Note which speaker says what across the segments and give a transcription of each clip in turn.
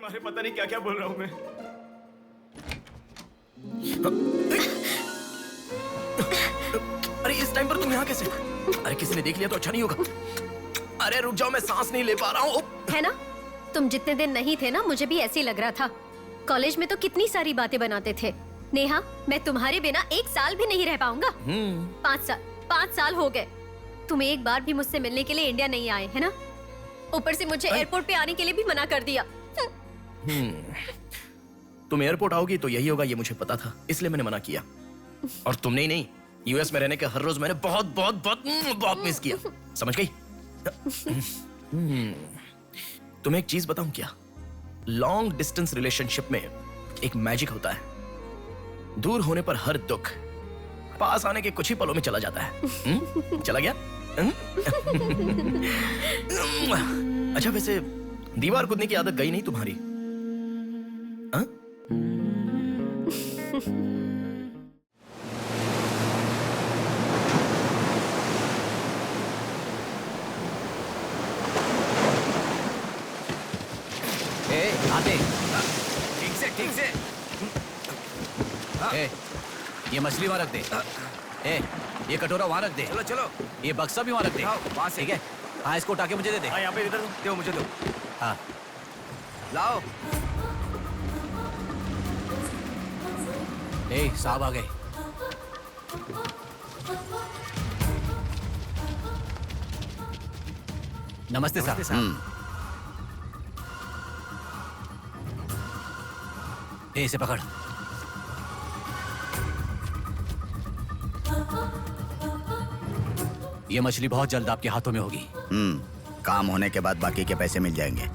Speaker 1: अरे पता नहीं क्या क्या बोल रहा हूँ मैं। अरे इस टाइम पर तुम यहाँ कैसे? अरे किसी ने देख लिया तो अच्छा नहीं होगा। अरे रुक जाओ, मैं सांस नहीं ले पा रहा हूँ।
Speaker 2: है ना, तुम जितने दिन नहीं थे ना, मुझे भी ऐसे ही लग रहा था। कॉलेज में तो कितनी सारी बातें बनाते थे। नेहा, मैं तुम्हारे बिना 1 साल भी नहीं रह पाऊंगा। 5 साल हो गए। तुम एक बार भी मुझसे मिलने के लिए इंडिया नहीं आए, है ना? ऊपर से मुझे एयरपोर्ट पे आने के लिए भी मना कर दिया।
Speaker 1: तुम एयरपोर्ट आओगी तो यही होगा, ये मुझे पता था, इसलिए मैंने मना किया। और तुमने ही नहीं, यूएस में रहने के हर रोज मैंने बहुत बहुत बहुत बहुत मिस किया, समझ गई? तुम्हें एक चीज बताऊं क्या? लॉन्ग डिस्टेंस रिलेशनशिप में एक मैजिक होता है। दूर होने पर हर दुख पास आने के कुछ ही पलों में चला जाता है। चला गया? अच्छा, वैसे दीवार कूदने की आदत गई नहीं तुम्हारी? हाँ?
Speaker 3: आते ठीक से ए, ये मछली वहां रख दे। ए, ये कटोरा वहां रख दे।
Speaker 4: चलो चलो,
Speaker 3: ये बक्सा भी वहां रख दे।
Speaker 4: वहां से।
Speaker 3: ठीक है? हाँ, इसको उठा के मुझे दे दे।
Speaker 1: हाँ, यहाँ पे इधर
Speaker 4: दो, मुझे दो।
Speaker 3: हाँ,
Speaker 4: लाओ।
Speaker 3: ए, साहब आ गए। नमस्ते साहब। ए, इसे पकड़। ये मछली बहुत जल्द आपके हाथों में होगी।
Speaker 5: काम होने के बाद बाकी के पैसे मिल जाएंगे।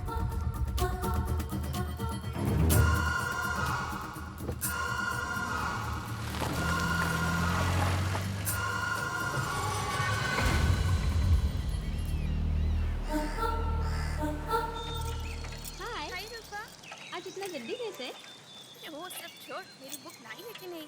Speaker 6: हाय रूपा, आज इतना जल्दी कैसे? वो सब छोड़, मेरी बुक लाई है कि नहीं?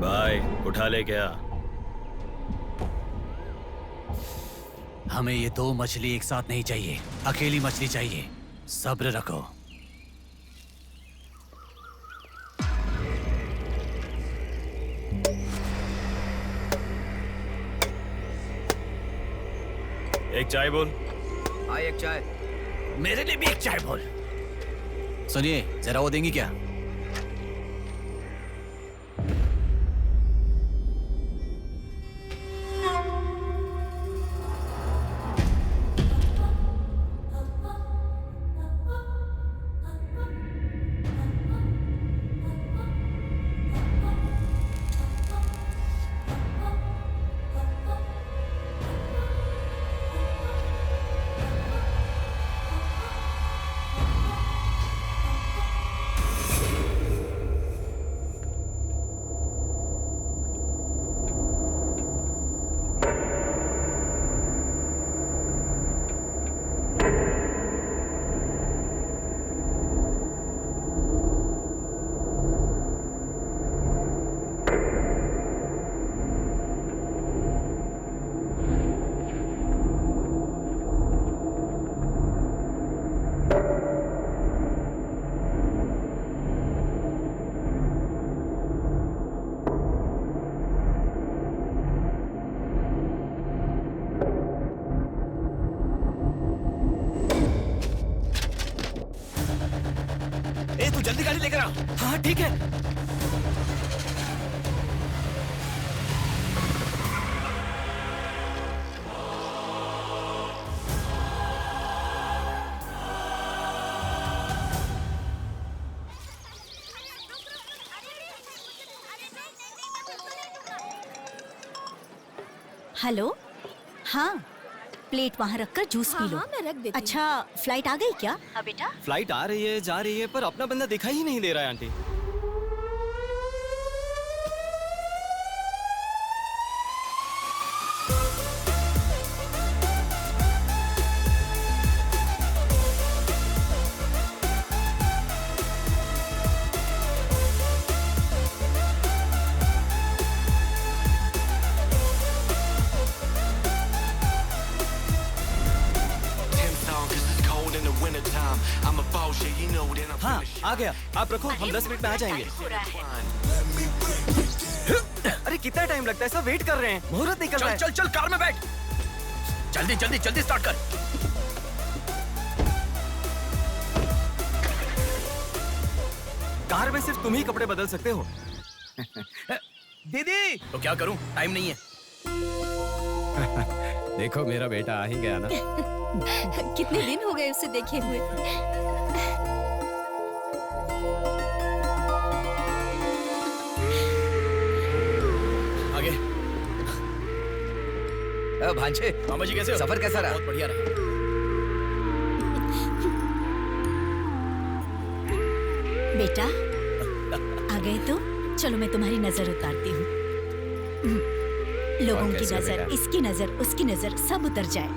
Speaker 1: भाई उठा ले क्या?
Speaker 3: हमें ये 2 मछली एक साथ नहीं चाहिए, अकेली मछली चाहिए। सब्र रखो।
Speaker 1: एक चाय बोल।
Speaker 4: हाँ, एक चाय।
Speaker 3: मेरे लिए भी एक चाय बोल। सुनिए, जरा वो देंगी क्या?
Speaker 1: ए, तू जल्दी गाड़ी लेकर आ। हाँ ठीक है।
Speaker 7: हेलो, हाँ, प्लेट वहाँ रखकर जूस पी लो।
Speaker 6: हाँ, मैं रख देती।
Speaker 7: अच्छा, फ्लाइट आ गई क्या? हाँ बेटा।
Speaker 1: फ्लाइट आ रही है, जा रही है, पर अपना बंदा दिखाई ही नहीं दे रहा है आंटी।
Speaker 8: हाँ आ गया, आप रखो, हम 10 मिनट में आ जाएंगे। अरे कितना टाइम लगता है, सब वेट कर रहे हैं, मुहूर्त निकल रहा है।
Speaker 1: चल चल कार में बैठ, जल्दी जल्दी जल्दी स्टार्ट कर।
Speaker 8: कार में सिर्फ तुम ही कपड़े बदल सकते हो।
Speaker 9: दीदी
Speaker 1: तो क्या करूं, टाइम नहीं है।
Speaker 9: देखो मेरा बेटा आ ही गया ना।
Speaker 7: कितने दिन हो गए उसे देखे हुए।
Speaker 1: आगे
Speaker 4: भांजे,
Speaker 1: मामा जी कैसे हो?
Speaker 4: सफर कैसा रहा?
Speaker 1: बहुत बढ़िया रहा।
Speaker 7: बेटा आ गए तो चलो मैं तुम्हारी नजर उतारती हूँ। लोगों
Speaker 9: और
Speaker 7: की
Speaker 9: कैसे हो
Speaker 7: नजर,
Speaker 9: बेटा?
Speaker 7: इसकी नजर, उसकी नजर, सब उतर जाए।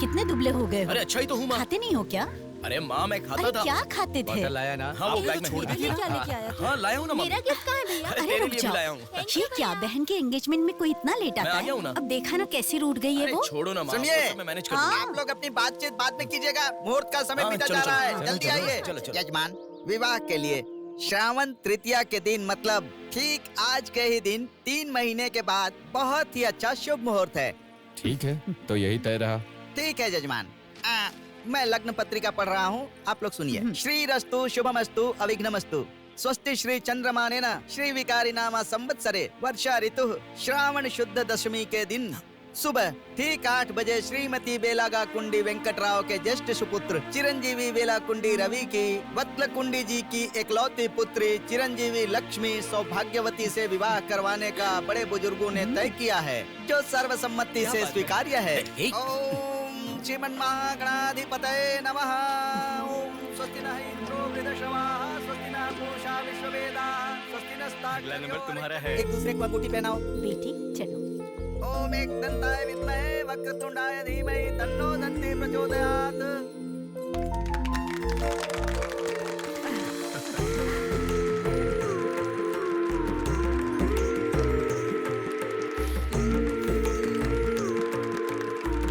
Speaker 7: कितने दुबले हो गए हो।
Speaker 1: अरे अच्छा ही तो हूँ माँ।
Speaker 7: खाते नहीं हो क्या?
Speaker 1: अरे माँ मैं खाता
Speaker 7: अरे
Speaker 1: था।
Speaker 7: क्या खाते थे?
Speaker 4: बॉटल लाया ना?
Speaker 1: हाँ वो
Speaker 7: ये
Speaker 1: बैग
Speaker 7: तो
Speaker 1: में
Speaker 7: छोड़
Speaker 1: है।
Speaker 7: दीजिए, क्या लेके आया था?
Speaker 1: हाँ लाया हूँ ना माँ।
Speaker 6: मेरा गिफ्ट कहाँ है भैया?
Speaker 1: अरे
Speaker 7: अरे
Speaker 1: तेरे
Speaker 7: रुक
Speaker 1: लिए भी
Speaker 7: जाओ।
Speaker 1: लाया हूँ।
Speaker 7: ये क्या, बहन के एंगेजमेंट में कोई इतना लेट
Speaker 1: मैं
Speaker 7: आता
Speaker 1: आ
Speaker 7: है?
Speaker 1: गया हूँ ना।
Speaker 7: अब देखा ना कैसी रूठ गई है
Speaker 1: अरे
Speaker 7: वो।
Speaker 1: छोड़ो ना माँ,
Speaker 5: सुनिए।
Speaker 1: वो सब मैं मैनेज कर
Speaker 7: हाँ।
Speaker 1: दूंगा।
Speaker 5: आप लोग अपनी बातचीत बाद में कीजिएगा, मुहूर्त का समय
Speaker 1: हाँ,
Speaker 5: बीता
Speaker 1: चलो,
Speaker 5: जा रहा
Speaker 1: चलो,
Speaker 5: है।
Speaker 1: चलो,
Speaker 5: जल्दी
Speaker 1: चलो,
Speaker 5: आइए।
Speaker 1: चलो, चलो।
Speaker 5: यजमान, विवाह के लिए श्रावण तृतीया के दिन, मतलब ठीक आज के ही दिन 3 महीने के बाद बहुत ही अच्छा शुभ मुहूर्त है।
Speaker 9: ठीक है, तो यही तय रहा।
Speaker 5: ठीक है जजमान। मैं लग्न पत्रिका पढ़ रहा हूँ, आप लोग सुनिए। श्रीरस्तु शुभमस्तु अविघ्नमस्तु स्वस्ति श्री चंद्रमानेन श्री विकारी नामा संवत्सरे वर्षा ऋतु श्रावण शुद्ध दशमी के दिन सुबह ठीक 8 बजे श्रीमती बेलागा कुंडी वेंकटराव के ज्येष्ठ सुपुत्र चिरंजीवी बेला कुंडी रवि की वत्ल कुंडी जी की एकलौती पुत्री चिरंजीवी लक्ष्मी सौभाग्यवती से विवाह करवाने का बड़े बुजुर्गों ने तय किया है, जो सर्वसम्मति से स्वीकार्य है। ओम श्रीमन्महागणाधिपतये नमः। ओम स्वस्ति न इंद्रो वृद्धश्रवाः स्वस्ति न पूषा विश्ववेदाः स्वस्ति नस्ताक्षर्यो।
Speaker 8: अगला नंबर तुम्हारा है।
Speaker 5: एक दूसरे को अंगूठी पहनाओ।
Speaker 7: बेटी चलो।
Speaker 5: ओम एक दंताय विद्महे वक्रतुंडाय धीमहि तन्नो दन्ति प्रचोदयात्।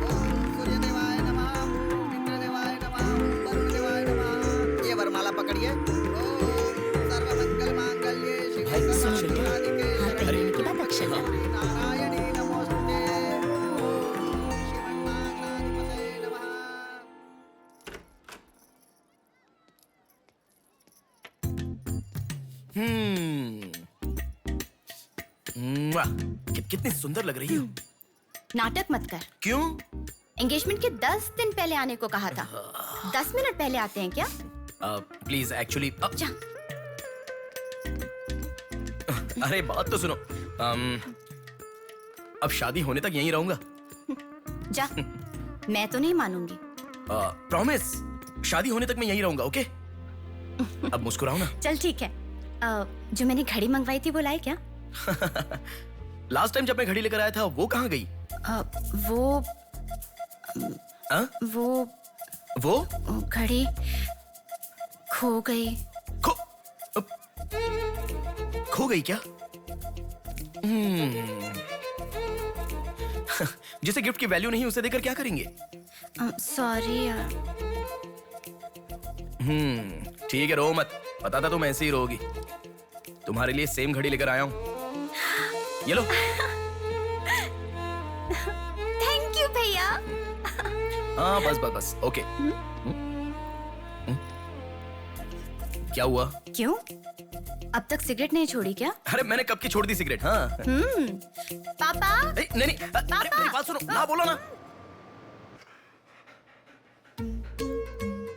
Speaker 5: ओम सूर्यदेवाय नमः, ओम इंद्रदेवाय नमः, ओम वरुणदेवाय नमः। ये वरमाला पकड़िए। ओम सर्वमंगल मांगल्ये शिवे सर्वार्थ
Speaker 7: हाथ पहनने के बाद अक्षर लगाओ।
Speaker 5: नारायणी नमोस्तुते। ओम श्रीमन्महागणाधिपतये नमः।
Speaker 1: कितनी सुंदर लग रही हो।
Speaker 6: नाटक मत कर।
Speaker 1: क्यों?
Speaker 6: एंगेजमेंट के 10 दिन पहले आने को कहा था। 10 मिनट पहले आते हैं क्या?
Speaker 1: प्लीज एक्चुअली
Speaker 6: जा।
Speaker 1: अरे बात तो सुनो। अब शादी होने तक यहीं रहूंगा।
Speaker 6: जा। मैं तो नहीं मानूंगी।
Speaker 1: प्रॉमिस, शादी होने तक मैं यहीं रहूंगा। ओके? अब मुस्कुराओ ना।
Speaker 6: चल ठीक है। जो मैंने घड़ी मंगवाई थी वो लाई क्या?
Speaker 1: लास्ट टाइम जब मैं घड़ी लेकर आया था वो कहाँ गई?
Speaker 6: वो
Speaker 1: हाँ? वो
Speaker 6: घड़ी खो गई।
Speaker 1: खो गई क्या? जिसे गिफ्ट की वैल्यू नहीं उसे देकर क्या करेंगे?
Speaker 6: सॉरी यार।
Speaker 1: ठीक है, रो मत। पता था तुम ऐसे ही रोगी। तुम्हारे लिए सेम घड़ी लेकर आया हूँ। ये लो।
Speaker 6: थैंक यू भैया।
Speaker 1: हाँ बस बस बस। ओके। क्या हुआ?
Speaker 6: क्यों? अब तक सिगरेट नहीं छोड़ी क्या?
Speaker 1: अरे मैंने कब की छोड़ दी सिगरेट। हाँ।
Speaker 6: पापा।
Speaker 1: नहीं नहीं, अरे मेरी बात सुनो ना, बोलो ना।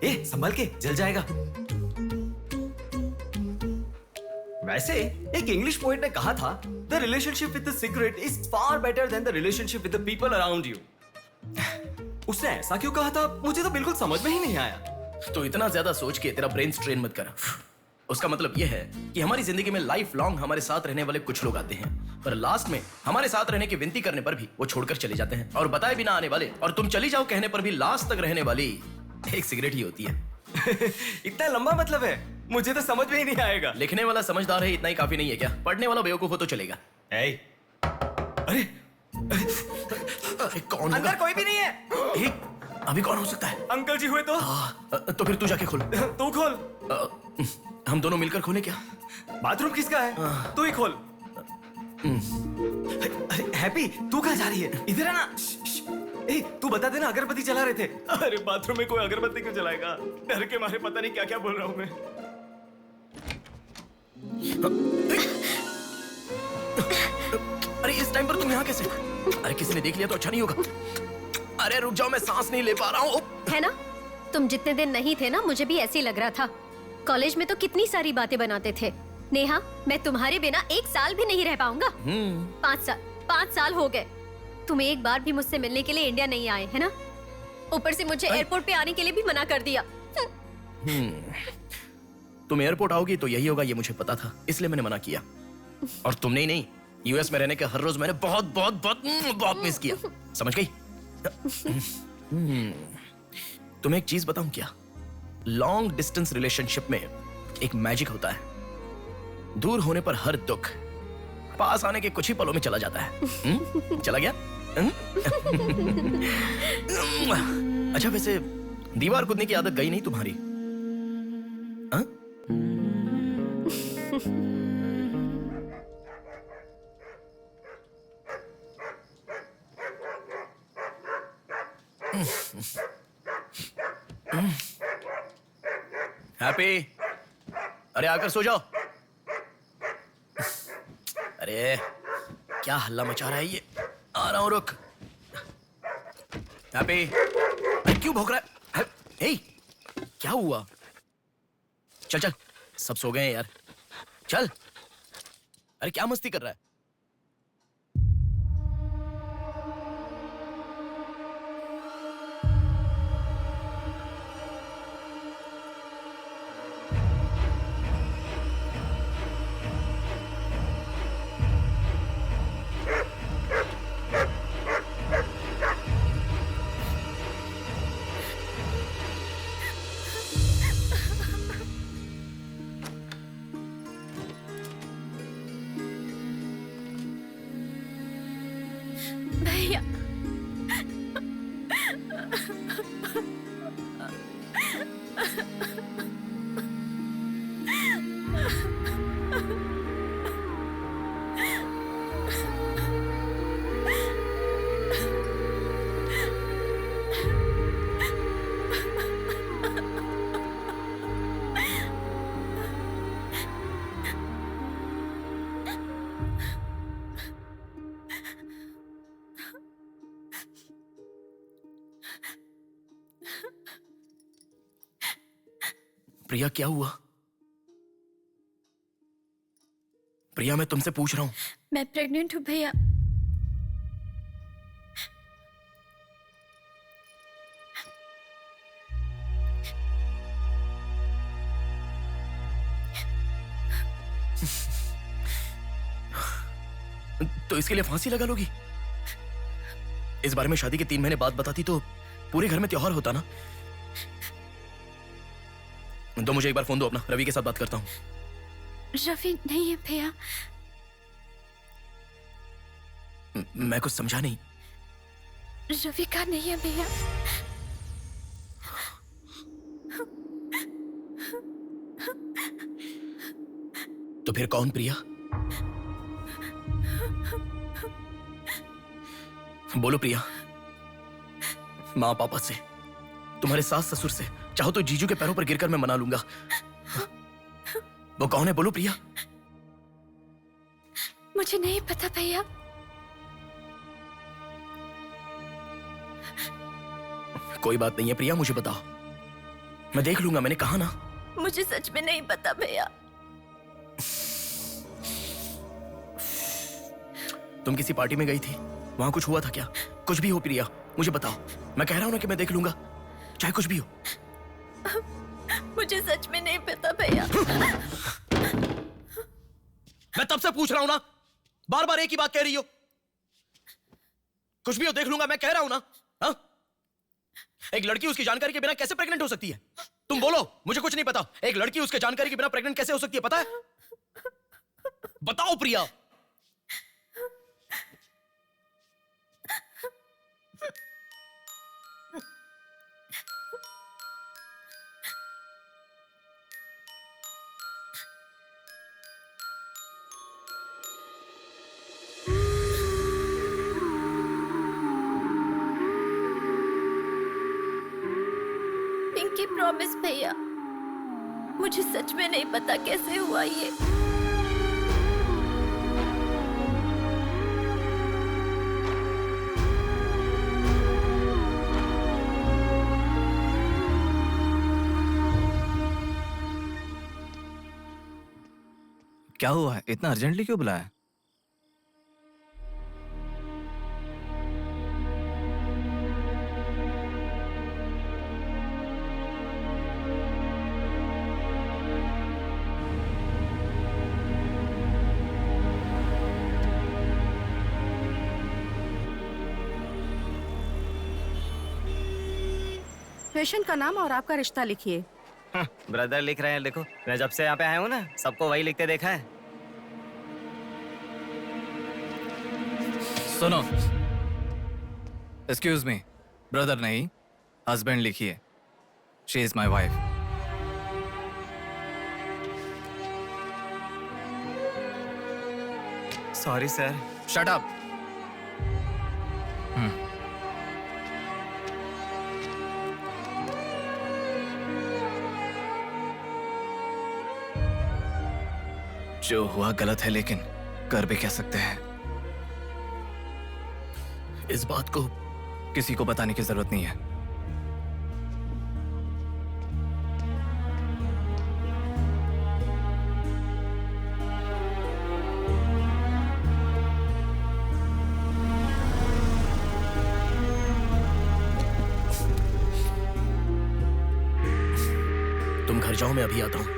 Speaker 8: ए संभल के, जल जाएगा। वैसे एक इंग्लिश पोएट ने कहा था, the relationship with the cigarette is far better than the relationship with the people around you. उसने ऐसा क्यों कहा था, मुझे तो बिल्कुल समझ में ही नहीं आया।
Speaker 1: तो इतना ज्यादा सोच के तेरा ब्रेन स्ट्रेन मत कर। उसका मतलब यह है कि हमारी जिंदगी में लाइफ लॉन्ग हमारे साथ रहने वाले कुछ लोग आते हैं, पर लास्ट में हमारे साथ रहने की विनती करने पर भी वो छोड़कर चले जाते हैं, और बताए बिना आने वाले और तुम चली जाओ कहने पर भी लास्ट तक रहने वाली एक सिगरेट ही होती है।
Speaker 8: इतना लंबा मतलब है, मुझे तो समझ में ही नहीं आएगा।
Speaker 1: लिखने वाला समझदार है इतना ही काफी नहीं है क्या? पढ़ने वाला बेवकूफ हो तो चलेगा।
Speaker 8: अरे
Speaker 1: अरे कौन होगा?
Speaker 8: अंदर कोई भी नहीं है।
Speaker 1: अभी कौन हो सकता है?
Speaker 8: अंकल जी हुए तो?
Speaker 1: तो फिर तू जाके खोल।
Speaker 8: तू खोल।
Speaker 1: हम दोनों मिलकर खोले क्या?
Speaker 8: बाथरूम किसका है? तू ही खोल। अरे हैप्पी, तू कहाँ जा रही है? इधर है ना। ए, तू बता देना अगरबत्ती जला रहे थे। अरे बाथरूम में कोई अगरबत्ती क्यों जलाएगा? डर के मारे पता नहीं क्या क्या बोल रहा हूँ मैं।
Speaker 1: अरे इस टाइम पर तुम यहाँ कैसे? अरे किसी ने देख लिया तो अच्छा नहीं होगा। अरे रुक जाओ, मैं सांस नहीं ले पा रहा हूँ।
Speaker 2: है ना, तुम जितने दिन नहीं थे ना, मुझे भी ऐसे ही लग रहा था। कॉलेज में तो कितनी सारी बातें बनाते थे। नेहा, मैं तुम्हारे बिना एक साल भी नहीं रह पाऊंगा। 5 साल हो गए। तुम एक बार भी मुझसे मिलने के लिए इंडिया नहीं आए, है ना? ऊपर से मुझे एयरपोर्ट पे आने के लिए भी मना कर दिया।
Speaker 1: तुम एयरपोर्ट आओगी तो यही होगा, ये मुझे पता था, इसलिए मैंने मना किया। और तुमने ही नहीं, यूएस में रहने के हर रोज मैंने बहुत बहुत बहुत बहुत मिस किया। समझ गई? तुम्हें एक चीज बताऊं क्या? लॉन्ग डिस्टेंस रिलेशनशिप में एक मैजिक होता है। दूर होने पर हर दुख पास आने के कुछ ही पलों में चला जाता है। चला गया? अच्छा, वैसे दीवार कूदने की आदत गई नहीं तुम्हारी? हाँ? हैप्पी, अरे आकर सो जाओ। अरे क्या हल्ला मचा रहा है ये? आ रहा हूं, रुक। हैप्पी, अरे क्यों भौंक रहा है? हे, क्या हुआ? चल चल, सब सो गए हैं यार, चल। अरे क्या मस्ती कर रहा है?
Speaker 6: भैया,
Speaker 1: प्रिया, क्या हुआ? प्रिया, मैं तुमसे पूछ रहा हूं।
Speaker 6: मैं प्रेग्नेंट हूँ भैया।
Speaker 1: तो इसके लिए फांसी लगा लोगी? इस बारे में शादी के 3 महीने बाद बताती तो पूरे घर में त्योहार होता ना। तो मुझे एक बार फोन दो अपना, रवि के साथ बात करता हूँ।
Speaker 6: रवि नहीं है भैया।
Speaker 1: मैं कुछ समझा नहीं।
Speaker 6: रवि का नहीं है भैया।
Speaker 1: तो फिर कौन? प्रिया, बोलो प्रिया। माँ पापा से, तुम्हारे सास ससुर से, चाहो तो जीजू के पैरों पर गिरकर मैं मना लूंगा। वो कौन है? बोलो प्रिया।
Speaker 6: मुझे नहीं पता भैया।
Speaker 1: कोई बात नहीं है प्रिया, मुझे बताओ, मैं देख लूंगा, मैंने कहा ना।
Speaker 6: मुझे सच में नहीं पता भैया।
Speaker 1: तुम किसी पार्टी में गई थी, वहां कुछ हुआ था क्या? कुछ भी हो प्रिया, मुझे बताओ। मैं कह रहा हूं ना कि मैं देख लूंगा, चाहे कुछ भी हो।
Speaker 6: मुझे सच में नहीं पता भैया।
Speaker 1: मैं तब से पूछ रहा हूं ना, बार बार एक ही बात कह रही हो। कुछ भी हो, देख लूंगा, मैं कह रहा हूं ना। हा? एक लड़की उसकी जानकारी के बिना कैसे प्रेग्नेंट हो सकती है? तुम बोलो, मुझे कुछ नहीं पता। एक लड़की उसके जानकारी के बिना प्रेग्नेंट कैसे हो सकती है, पता है? बताओ प्रिया।
Speaker 6: पिंकी प्रॉमिस भैया, मुझे सच में नहीं पता कैसे हुआ ये।
Speaker 8: क्या हुआ है? इतना अर्जेंटली क्यों बुलाया?
Speaker 10: पेशेंट का नाम और आपका रिश्ता लिखिए।
Speaker 11: ब्रदर लिख रहे हैं, देखो। मैं जब से यहाँ पे आया हूँ ना, सबको वही लिखते देखा है।
Speaker 8: सुनो, एक्सक्यूज मी, ब्रदर नहीं, हस्बैंड लिखिए। She is my wife.
Speaker 11: Sorry sir.
Speaker 8: Shut up. जो हुआ गलत है, लेकिन कर भी कह सकते हैं।
Speaker 1: इस बात को
Speaker 8: किसी को बताने की जरूरत नहीं है।
Speaker 1: तुम घर जाओ, मैं अभी आता हूं।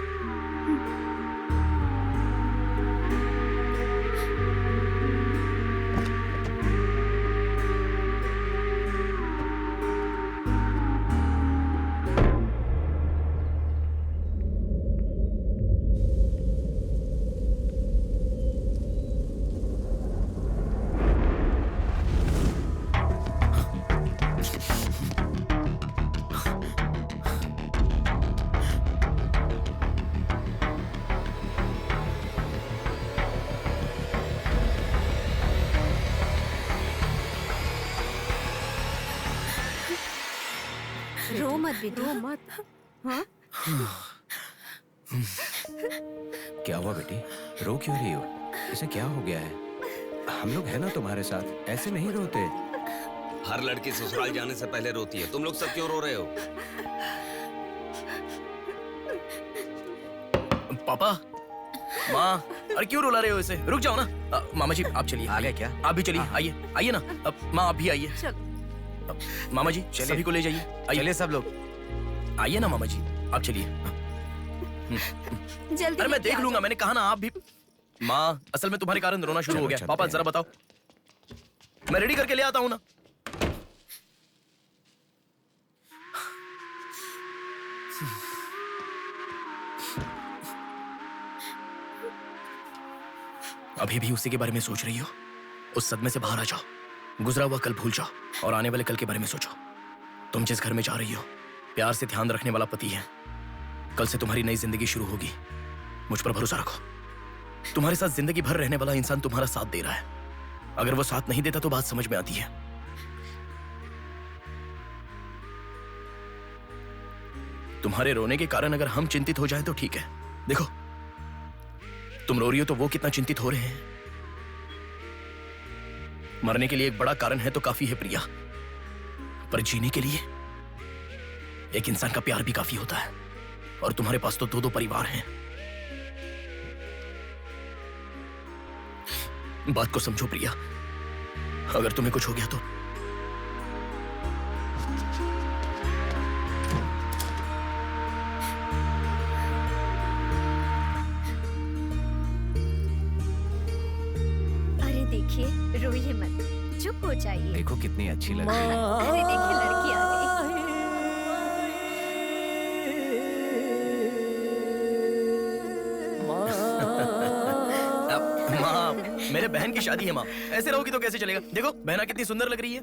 Speaker 2: रो मत बेटा,
Speaker 10: रो मत। हाँ?
Speaker 9: क्या हुआ बेटी? रो क्यों रही हो? इसे क्या हो गया है? हम लोग हैं ना तुम्हारे साथ, ऐसे नहीं रोते।
Speaker 12: हर लड़की ससुराल जाने से पहले रोती है, तुम लोग सब क्यों रो रहे हो?
Speaker 1: पापा, माँ, अरे क्यों रुला रहे हो इसे? रुक जाओ ना। मामा जी आप चलिए।
Speaker 11: आ गए क्या?
Speaker 1: आप भी चलिए, आइए आइए ना। माँ आप भी आइए। मामा जी सभी को ले जाइए।
Speaker 11: चलिए सब लोग।
Speaker 1: आइए ना मामा जी, आप चलिए।
Speaker 2: जल्दी
Speaker 1: अरे मैं
Speaker 2: लेके
Speaker 1: देख
Speaker 2: आ
Speaker 1: लूंगा,
Speaker 2: जाओ।
Speaker 1: मैंने कहा ना आप भी। माँ, असल में तुम्हारे कारण रोना शुरू हो गया। पापा जरा बताओ, मैं रेडी करके ले आता हूँ ना। अभी भी उसी के बारे में सोच रही हो? उस सदमे से बाहर आ जाओ, गुजरा हुआ कल भूल जाओ और आने वाले कल के बारे में सोचो। तुम जिस घर में जा रही हो, प्यार से ध्यान रखने वाला पति है। कल से तुम्हारी नई जिंदगी शुरू होगी। मुझ पर भरोसा रखो। तुम्हारे साथ जिंदगी भर रहने वाला इंसान तुम्हारा साथ दे रहा है। अगर वो साथ नहीं देता तो बात समझ में आती है। तुम्हारे रोने के कारण अगर हम चिंतित हो जाएं तो ठीक है। देखो, तुम रो रही हो तो वो कितना चिंतित हो रहे हैं। मरने के लिए एक बड़ा कारण है तो काफी है प्रिया, पर जीने के लिए एक इंसान का प्यार भी काफी होता है। और तुम्हारे पास तो दो दो परिवार हैं। बात को समझो प्रिया, अगर तुम्हें कुछ हो गया तो
Speaker 2: अरे देखिए, रोइए मत, चुप हो जाइए।
Speaker 9: देखो कितनी अच्छी लग रही है।
Speaker 2: अरे देखिए, लड़की आ गई।
Speaker 1: माँ, मेरे बहन की शादी है माँ, ऐसे रहोगी तो कैसे चलेगा? देखो बहना कितनी सुंदर लग रही है।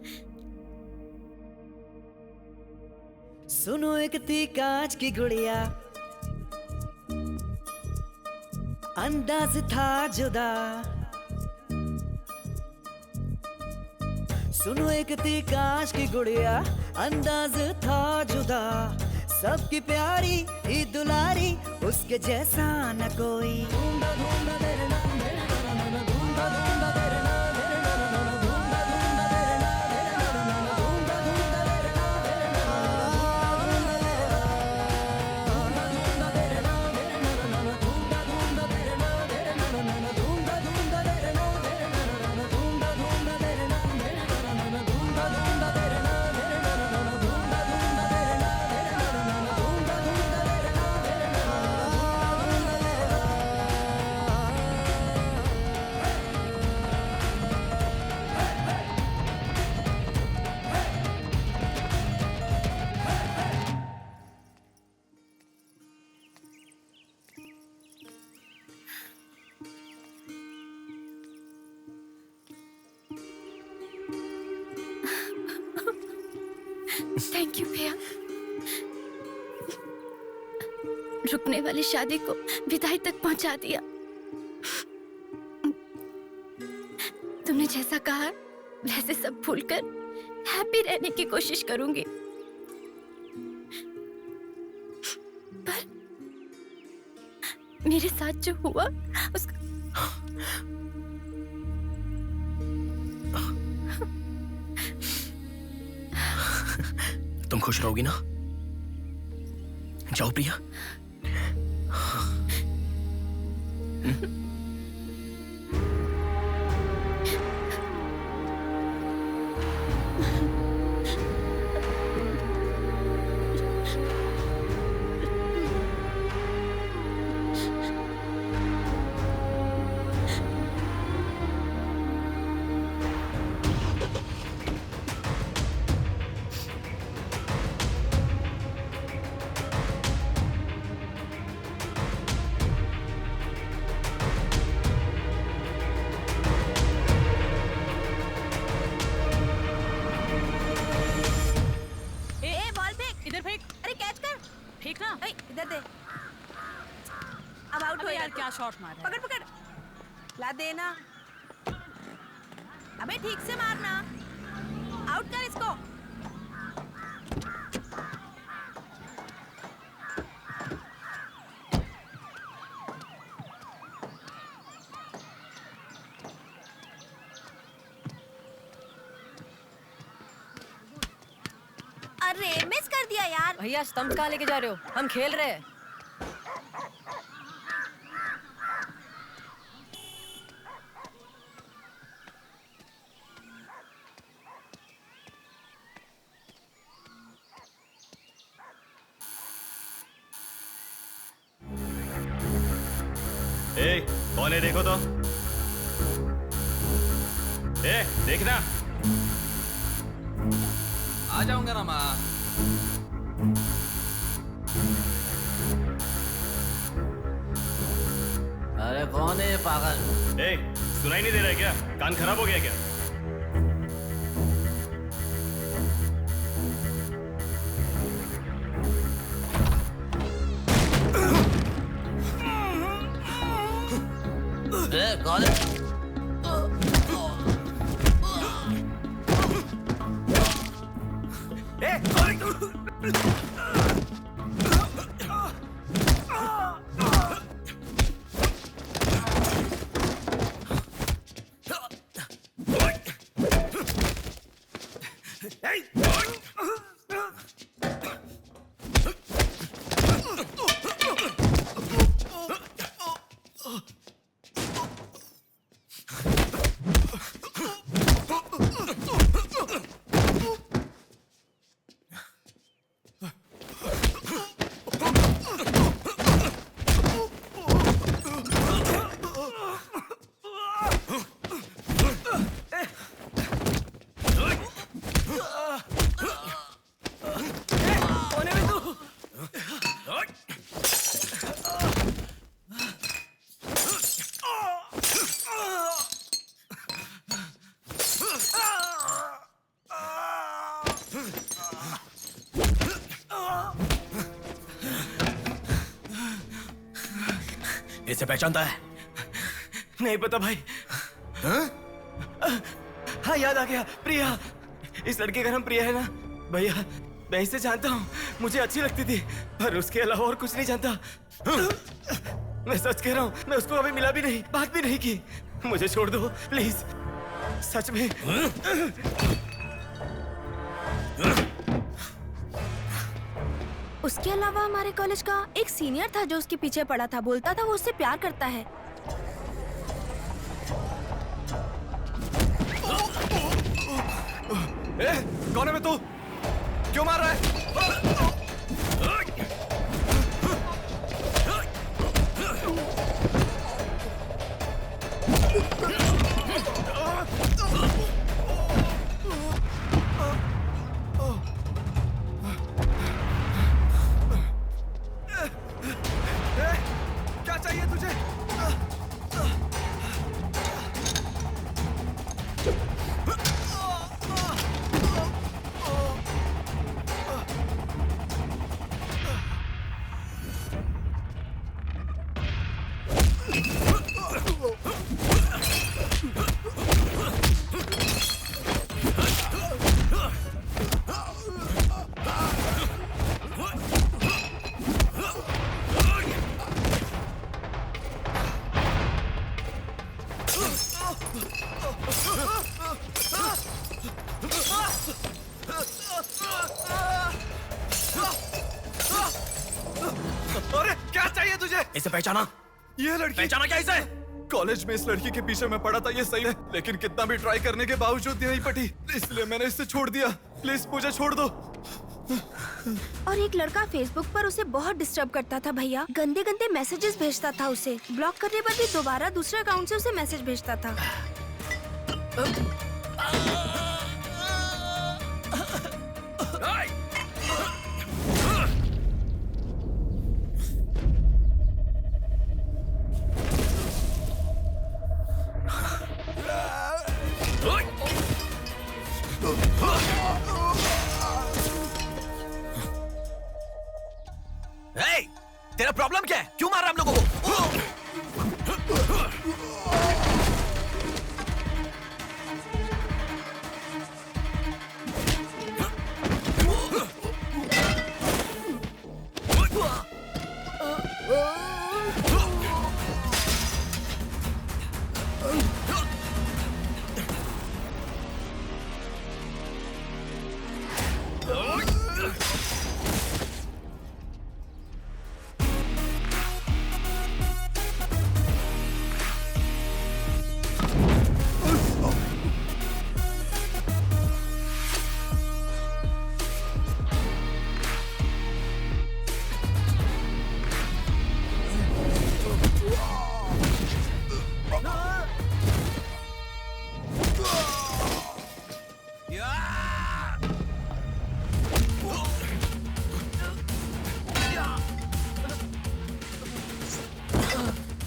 Speaker 13: सुनो एक थी कांच की गुड़िया, अंदाज था जुदा। सुनो एक थी कांच की गुड़िया, अंदाज था जुदा। सबकी प्यारी ही दुलारी, उसके जैसा न कोई।
Speaker 6: थैंक यू भैया, रुकने वाली शादी को विदाई तक पहुंचा दिया। तुमने जैसा कहा वैसे सब भूलकर हैप्पी रहने की कोशिश करूंगी, पर मेरे साथ जो हुआ उसका
Speaker 1: तुम खुश रहोगी ना? जाओ प्रिया।
Speaker 10: इधर दे। अब आउट हो यार, क्या शॉट मारा। पकड़ पकड़, ला देना। अबे ठीक से मारना, आउट कर इसको।
Speaker 2: अरे मिस कर दिया यार।
Speaker 14: भैया स्टंप कहाँ लेके जा रहे हो? हम खेल रहे हैं।
Speaker 8: ए, कौन है देखो तो। ए, देखना।
Speaker 4: आ जाऊंगा ना माँ।
Speaker 3: अरे कौन है ये पागल?
Speaker 8: ए, सुनाई नहीं दे रहा है क्या? कान खराब हो गया क्या?
Speaker 3: कौन है?
Speaker 1: इसे पहचानता है?
Speaker 8: नहीं पता भाई। हाँ याद आ गया, प्रिया। इस लड़के का नाम प्रिया है ना? भैया मैं इसे जानता हूँ, मुझे अच्छी लगती थी, पर उसके अलावा और कुछ नहीं जानता। मैं सच कह रहा हूँ, मैं उसको अभी मिला भी नहीं, बात भी नहीं की। मुझे छोड़ दो प्लीज, सच में।
Speaker 6: उसके अलावा हमारे कॉलेज का एक सीनियर था जो उसके पीछे पड़ा था, बोलता था वो उससे प्यार करता है।
Speaker 8: कौन है मैं तू? क्यों मार रहा है? क्या चाहिए तुझे? अरे क्या चाहिए तुझे?
Speaker 1: इसे पहचाना?
Speaker 8: ये लड़की
Speaker 1: पहचाना क्या इसे?
Speaker 8: कॉलेज में इस लड़की के पीछे मैं पड़ा था, ये सही है, लेकिन कितना भी ट्राई करने के बावजूद नहीं पटी, इसलिए मैंने इसे छोड़ दिया। प्लीज मुझे छोड़ दो।
Speaker 6: और एक लड़का फेसबुक पर उसे बहुत डिस्टर्ब करता था भैया, गंदे गंदे मैसेजेस भेजता था उसे। ब्लॉक करने पर भी दोबारा दूसरे अकाउंट से उसे मैसेज भेजता था।
Speaker 1: Hey! तेरा प्रॉब्लम क्या है? क्यों मार रहा है हम लोगों को?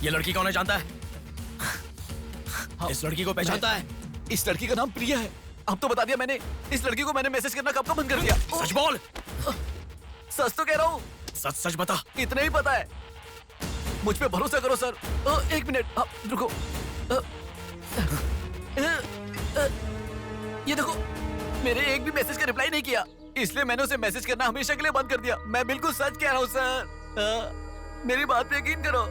Speaker 1: ये लड़की कौन है जानता है? इस लड़की को पहचानता है?
Speaker 3: इस लड़की का नाम प्रिया है। अब तो बता दिया मैंने। इस लड़की को मैंने मैसेज करना कब का बंद कर दिया।
Speaker 1: सच बोल।
Speaker 3: सच तो कह रहा हूँ।
Speaker 1: सच सच बता।
Speaker 3: इतना ही पता है, मुझ पे भरोसा करो सर। एक मिनट रुको। ये देखो, मेरे एक भी मैसेज का रिप्लाई नहीं किया, इसलिए मैंने उसे मैसेज करना हमेशा के लिए बंद कर दिया। मैं बिल्कुल सच कह रहा हूँ सर, मेरी बात पे यकीन करो।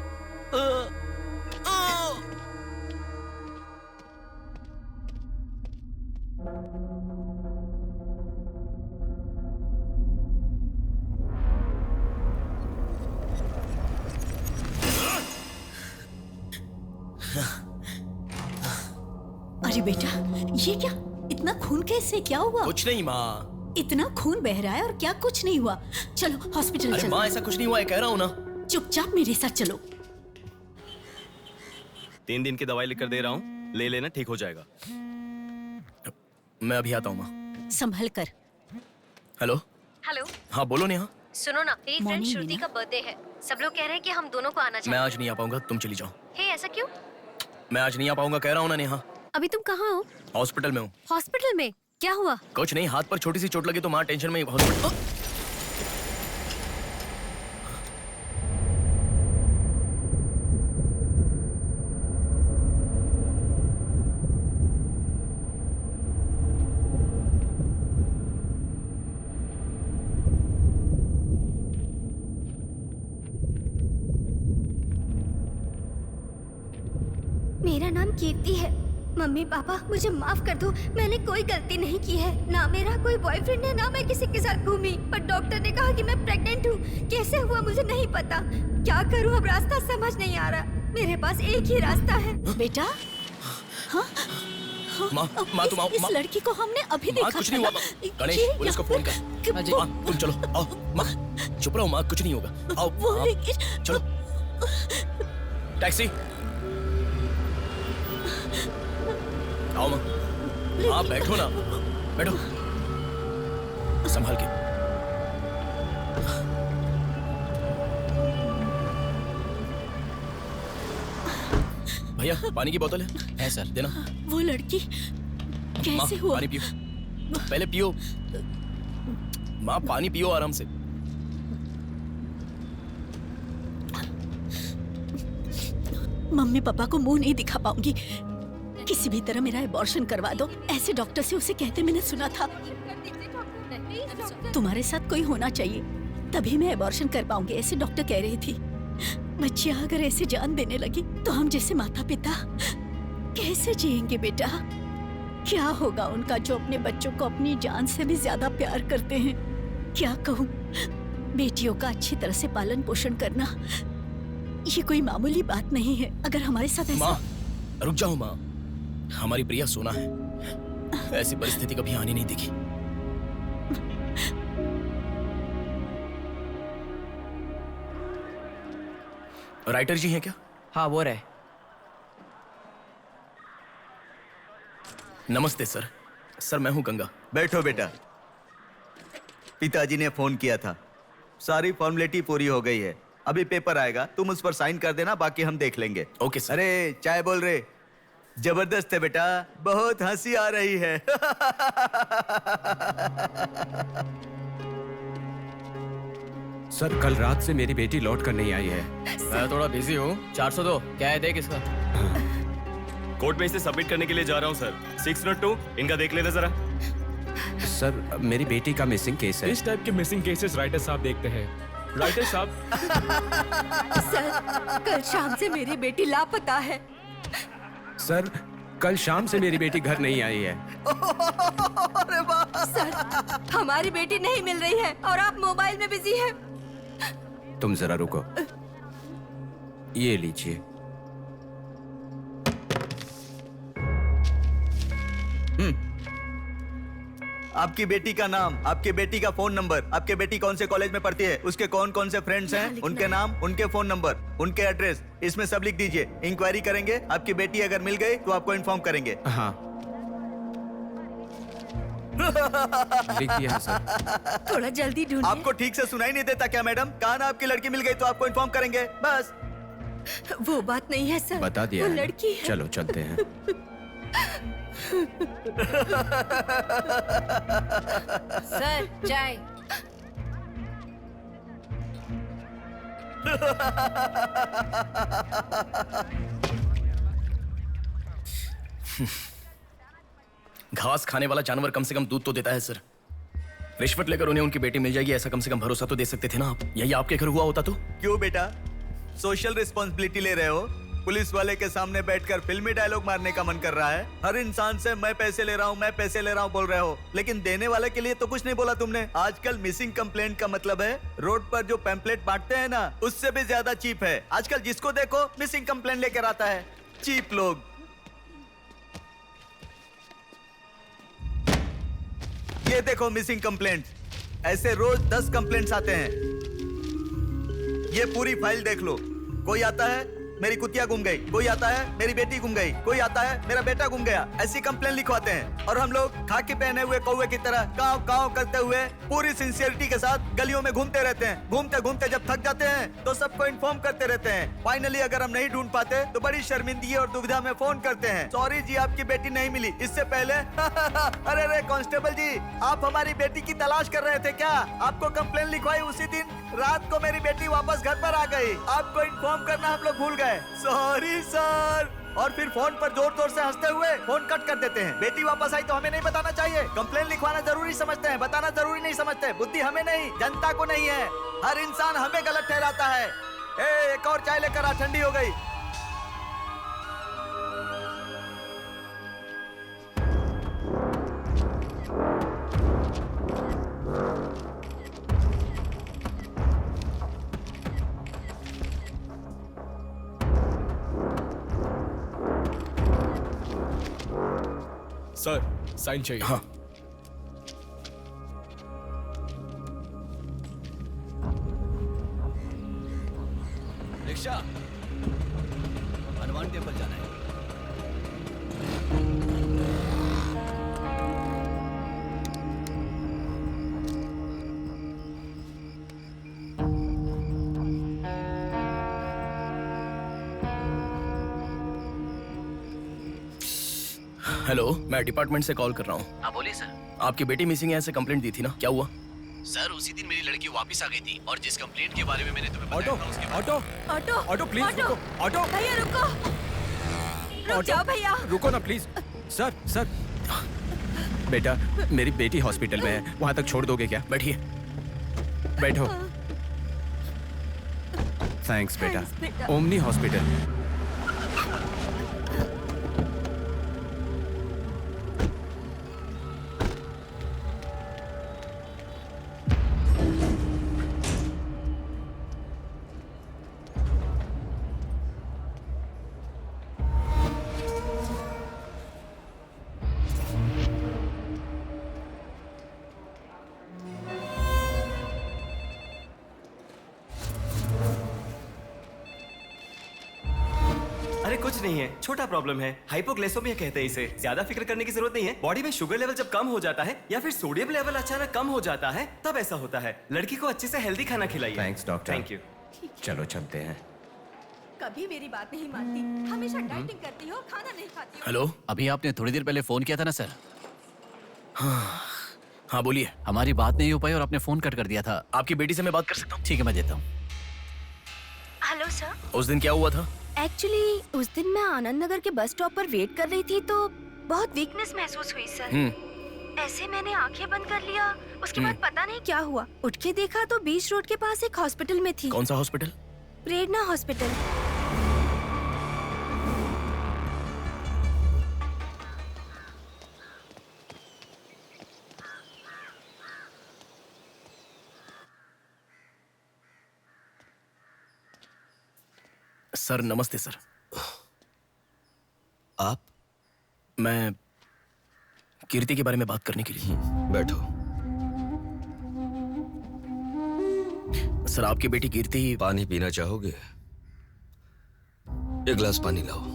Speaker 7: अरे बेटा, ये क्या? इतना खून कैसे? क्या हुआ?
Speaker 1: कुछ नहीं माँ।
Speaker 7: इतना खून बह रहा है और क्या कुछ नहीं हुआ? चलो हॉस्पिटल
Speaker 1: चलो।
Speaker 7: चलो।
Speaker 1: माँ ऐसा कुछ नहीं हुआ है, कह रहा हूँ ना।
Speaker 7: चुपचाप मेरे साथ चलो।
Speaker 8: 3 दिन की दवाई लिखकर दे रहा हूँ, ले लेना, ठीक हो जाएगा।
Speaker 1: मैं अभी आता हूँ माँ।
Speaker 7: संभल कर।
Speaker 1: हेलो।
Speaker 2: हेलो।
Speaker 1: हाँ बोलो नेहा।
Speaker 2: सुनो ना, मेरी फ्रेंड श्रुति का बर्थडे है। सब लोग कह रहे हैं कि हम दोनों को आना चाहिए।
Speaker 1: मैं आज नहीं आ पाऊंगा, तुम चली जाओ।
Speaker 2: हे, ऐसा क्यों?
Speaker 1: मैं आज नहीं आ पाऊंगा, कह रहा हूँ ना नेहा।
Speaker 2: अभी तुम कहाँ हो?
Speaker 1: हॉस्पिटल में हूँ।
Speaker 2: हॉस्पिटल में? क्या हुआ?
Speaker 1: कुछ नहीं, हाथ पर छोटी सी चोट लगी तो माँ टेंशन में हॉस्पिटल।
Speaker 6: कीर्ति है। मम्मी पापा मुझे माफ कर दो, मैंने कोई गलती नहीं की है। ना मेरा कोई बॉयफ्रेंड है, ना मैं किसी के साथ घूमी। पर डॉक्टर ने कहा कि मैं प्रेग्नेंट हूँ। कैसे हुआ मुझे नहीं पता। क्या करूँ अब, रास्ता समझ नहीं आ रहा। मेरे पास एक ही रास्ता है।
Speaker 7: बेटा हाँ?
Speaker 1: माँ तुम आओ।
Speaker 7: इस लड़की को हमने अभी देखा
Speaker 1: कुछ नहीं हुआ माँ। गणेश पुलिस को फोन कर। माँ तुम चलो आओ। माँ चुप रहो माँ, कुछ नहीं होगा। आओ चलो। टैक्सी आओ माँ। हाँ बैठो ना, बैठो संभाल के। भैया पानी की बोतल है सर, देना।
Speaker 7: वो लड़की कैसे हुआ?
Speaker 1: पानी पियो पहले, पियो माँ, पानी पियो आराम से।
Speaker 7: मम्मी पापा को मुंह नहीं दिखा पाऊंगी। किसी भी तरह मेरा एबॉर्शन करवा दो, ऐसे डॉक्टर से उसे कहते मैंने सुना था। तुम्हारे साथ कोई होना चाहिए, तभी मैं एबॉर्शन कर पाऊंगी, ऐसे डॉक्टर कह रही थी। बच्चियां अगर ऐसे जान देने लगी तो हम जैसे माता पिता कैसे जिएंगे बेटा? क्या होगा उनका जो अपने बच्चों को अपनी जान से भी ज्यादा प्यार करते हैं? क्या कहूँ, बेटियों का अच्छी तरह से पालन पोषण करना ये कोई मामूली बात नहीं है। अगर हमारे साथ ऐसा...
Speaker 1: माँ रुक जाओ माँ, हमारी प्रिया सोना है, ऐसी परिस्थिति कभी आनी नहीं दिखी। राइटर जी हैं क्या?
Speaker 3: हाँ वो रहे।
Speaker 1: नमस्ते सर। सर मैं हूं गंगा।
Speaker 5: बैठो बेटा। पिताजी ने फोन किया था, सारी फॉर्मेलिटी पूरी हो गई है। अभी पेपर आएगा, तुम उस पर साइन कर देना, बाकी हम देख लेंगे।
Speaker 1: Okay sir.
Speaker 5: अरे चाय बोल रहे, जबरदस्त है बेटा, बहुत हंसी आ रही है।
Speaker 9: सर कल रात से मेरी बेटी लौट कर नहीं आई है।
Speaker 3: मैं थोड़ा बिजी हूँ। 402 क्या है, देख इसका।
Speaker 8: कोर्ट में इसे सबमिट करने के लिए जा रहा हूँ सर। 602 इनका देख लेना जरा।
Speaker 9: सर मेरी बेटी का मिसिंग केस है।
Speaker 15: इस टाइप के मिसिंग केसेस राइटर साहब देखते हैं। राइटर साहब
Speaker 10: सर कल शाम से मेरी बेटी लापता है।
Speaker 9: सर कल शाम से मेरी बेटी घर नहीं आई है।
Speaker 10: सर हमारी बेटी नहीं मिल रही है और आप मोबाइल में बिजी हैं।
Speaker 9: तुम जरा रुको, ये लीजिए।
Speaker 5: आपकी बेटी का नाम, आपकी बेटी का फोन नंबर, आपकी बेटी कौन से कॉलेज में पढ़ती है, उसके कौन कौन से फ्रेंड्स हैं, उनके नाम, उनके फोन नंबर, उनके एड्रेस, इसमें सब लिख दीजिए। इंक्वायरी करेंगे, आपकी बेटी अगर मिल गई तो आपको इन्फॉर्म करेंगे।
Speaker 9: हाँ लिख दिया सर।
Speaker 10: थोड़ा जल्दी ढूंढिए।
Speaker 5: आपको ठीक से सुनाई नहीं देता क्या मैडम? कहा ना आपकी लड़की मिल गई तो आपको इन्फॉर्म करेंगे, बस।
Speaker 10: वो बात नहीं है सर,
Speaker 9: बता दिया
Speaker 10: वो
Speaker 9: है।
Speaker 10: लड़की है।
Speaker 9: चलो चलते हैं।
Speaker 14: सर चाय।
Speaker 1: घास खाने वाला जानवर कम से कम दूध तो देता है सर। रिश्वत लेकर उन्हें उनकी बेटी मिल जाएगी, ऐसा कम से कम भरोसा तो दे सकते थे ना आप। यही आपके घर हुआ होता तो?
Speaker 5: क्यों बेटा, सोशल रिस्पॉन्सिबिलिटी ले रहे हो? पुलिस वाले के सामने बैठकर फिल्मी डायलॉग मारने का मन कर रहा है? हर इंसान से मैं पैसे ले रहा हूँ, मैं पैसे ले रहा हूँ बोल रहे हो, लेकिन देने वाले के लिए तो कुछ नहीं बोला तुमने। आजकल मिसिंग कंप्लेंट का मतलब है रोड पर जो पैम्पलेट बांटते हैं ना, उससे भी ज्यादा चीप है। आजकल जिसको देखो मिसिंग कंप्लेंट लेकर आता है, चीप लोग। ये देखो मिसिंग कंप्लेंट, ऐसे रोज 10 कंप्लेंट्स आते हैं। ये पूरी फाइल देख लो। कोई आता है मेरी कुतिया गुम गई, कोई आता है मेरी बेटी गुम गई, कोई आता है मेरा बेटा गुम गया, ऐसी कंप्लेंट लिखवाते हैं। और हम लोग खाकी पहने हुए कौवे की तरह काव काव करते हुए पूरी सिंसियरिटी के साथ गलियों में घूमते रहते हैं। घूमते घूमते जब थक जाते हैं तो सबको इन्फॉर्म करते रहते हैं। फाइनली अगर हम नहीं ढूंढ पाते तो बड़ी शर्मिंदगी और दुविधा में फोन करते हैं, सॉरी जी आपकी बेटी नहीं मिली। इससे पहले अरे अरे कांस्टेबल जी, आप हमारी बेटी की तलाश कर रहे थे क्या? आपको कंप्लेंट लिखवाई उसी दिन रात को मेरी बेटी वापस घर पर आ गई, आपको इन्फॉर्म करना हम लोग भूल गए, सॉरी सर। और फिर फोन पर जोर जोर से हंसते हुए फोन कट कर देते हैं। बेटी वापस आई तो हमें नहीं बताना चाहिए। कंप्लेंट लिखवाना जरूरी समझते हैं, बताना जरूरी नहीं समझते। बुद्धि हमें नहीं, जनता को नहीं है। हर इंसान हमें गलत ठहराता है। एक और चाय लेकर आ, ठंडी हो गई।
Speaker 15: सर साइन चाहिए।
Speaker 1: हाँ।
Speaker 3: रिक्शा, हनुमान टेम्पल जाना है।
Speaker 1: हेलो, मैं डिपार्टमेंट से कॉल कर रहा हूँ।
Speaker 11: हाँ बोलिए सर।
Speaker 1: आपकी बेटी मिसिंग है ऐसे कंप्लेंट दी थी ना, क्या हुआ?
Speaker 11: सर उसी दिन मेरी लड़की वापस आ गई थी और जिस कंप्लेंट के बारे में मैंने तुम्हें
Speaker 15: ऑटो
Speaker 11: बताया था उसके बाद
Speaker 15: ऑटो
Speaker 10: ऑटो
Speaker 15: ऑटो प्लीज रुको। ऑटो
Speaker 10: भैया रुको, रुक जाओ भैया।
Speaker 15: रुको ना प्लीज। सर सर बेटा, मेरी बेटी हॉस्पिटल में है, वहां तक छोड़ दोगे क्या?
Speaker 1: बैठिए।
Speaker 15: बैठो। थैंक्स बेटा।
Speaker 10: बेटा।
Speaker 15: Omni hospital.
Speaker 8: अरे कुछ नहीं है, छोटा प्रॉब्लम है, हाइपोग्लाइसेमिया कहते हैं इसे। ज्यादा फिक्र करने की जरूरत नहीं है। बॉडी में शुगर लेवल जब कम हो जाता है या फिर सोडियम लेवल अचानक कम हो जाता है तब ऐसा होता है। लड़की को अच्छे से हेल्दी खाना खिलाइए।
Speaker 9: Thanks doctor.
Speaker 8: Thank you.
Speaker 9: चलो चलते हैं।
Speaker 10: कभी मेरी बात नहीं मानती, हमेशा डाइटिंग करती हो, खाना नहीं खाती हो।
Speaker 1: हेलो,
Speaker 3: अभी आपने थोड़ी देर पहले फोन किया था ना सर?
Speaker 1: हाँ बोलिए।
Speaker 3: हमारी बात नहीं हो पाई और आपने फोन कट कर दिया था।
Speaker 1: आपकी बेटी से मैं बात कर सकता हूँ?
Speaker 3: ठीक है, मैं देता हूँ।
Speaker 6: Hello sir.
Speaker 1: उस दिन क्या हुआ था?
Speaker 6: एक्चुअली उस दिन मैं आनंद नगर के बस स्टॉप पर वेट कर रही थी तो बहुत वीकनेस महसूस हुई सर। ऐसे मैंने आंखें बंद कर लिया। उसके बाद पता नहीं क्या हुआ, उठ के देखा तो बीच रोड के पास एक हॉस्पिटल में थी।
Speaker 1: कौन सा हॉस्पिटल?
Speaker 6: प्रेरणा हॉस्पिटल।
Speaker 1: सर नमस्ते सर।
Speaker 12: आप?
Speaker 1: मैं कीर्ति के बारे में बात करने के लिए।
Speaker 12: बैठो।
Speaker 1: सर आपकी बेटी कीर्ति।
Speaker 12: पानी पीना चाहोगे? एक गिलास पानी लाओ।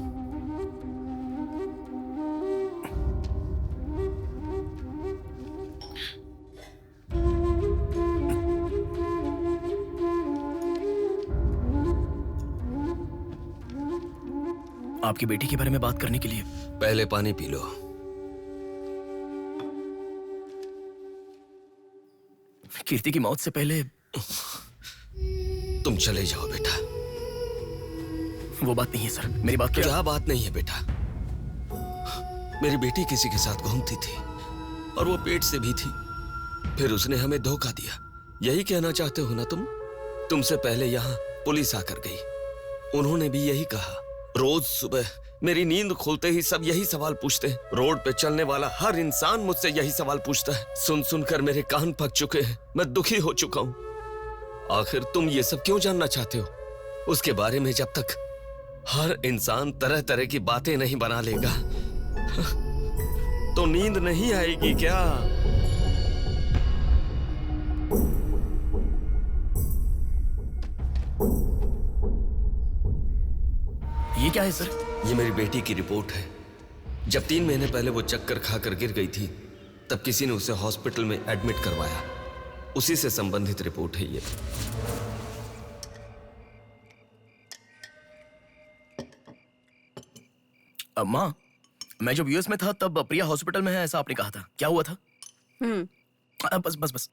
Speaker 1: आपकी बेटी के बारे में बात करने के लिए।
Speaker 12: पहले पानी पी लो।
Speaker 1: कीर्ति की मौत से पहले।
Speaker 12: तुम चले जाओ बेटा।
Speaker 1: वो बात नहीं है सर, मेरी बात
Speaker 12: क्या बात नहीं है बेटा? मेरी बेटी किसी के साथ घूमती थी और वो पेट से भी थी, फिर उसने हमें धोखा दिया। यही कहना चाहते हो ना तुम? तुमसे पहले यहाँ पुलिस आकर गई, उन्होंने भी यही कहा। रोज सुबह मेरी नींद खुलते ही सब यही सवाल पूछते हैं। रोड पे चलने वाला हर इंसान मुझसे यही सवाल पूछता है। सुन सुनकर मेरे कान पक चुके हैं, मैं दुखी हो चुका हूँ। आखिर तुम ये सब क्यों जानना चाहते हो? उसके बारे में जब तक हर इंसान तरह तरह की बातें नहीं बना लेगा तो नींद नहीं आएगी क्या?
Speaker 1: ये क्या है सर?
Speaker 12: ये मेरी बेटी की रिपोर्ट है। जब 3 महीने पहले वो चक्कर खाकर गिर गई थी तब किसी ने उसे हॉस्पिटल में एडमिट करवाया। उसी से संबंधित रिपोर्ट है ये।
Speaker 1: माँ, मैं जब यूएस में था तब प्रिया हॉस्पिटल में है ऐसा आपने कहा था, क्या हुआ था? बस बस बस।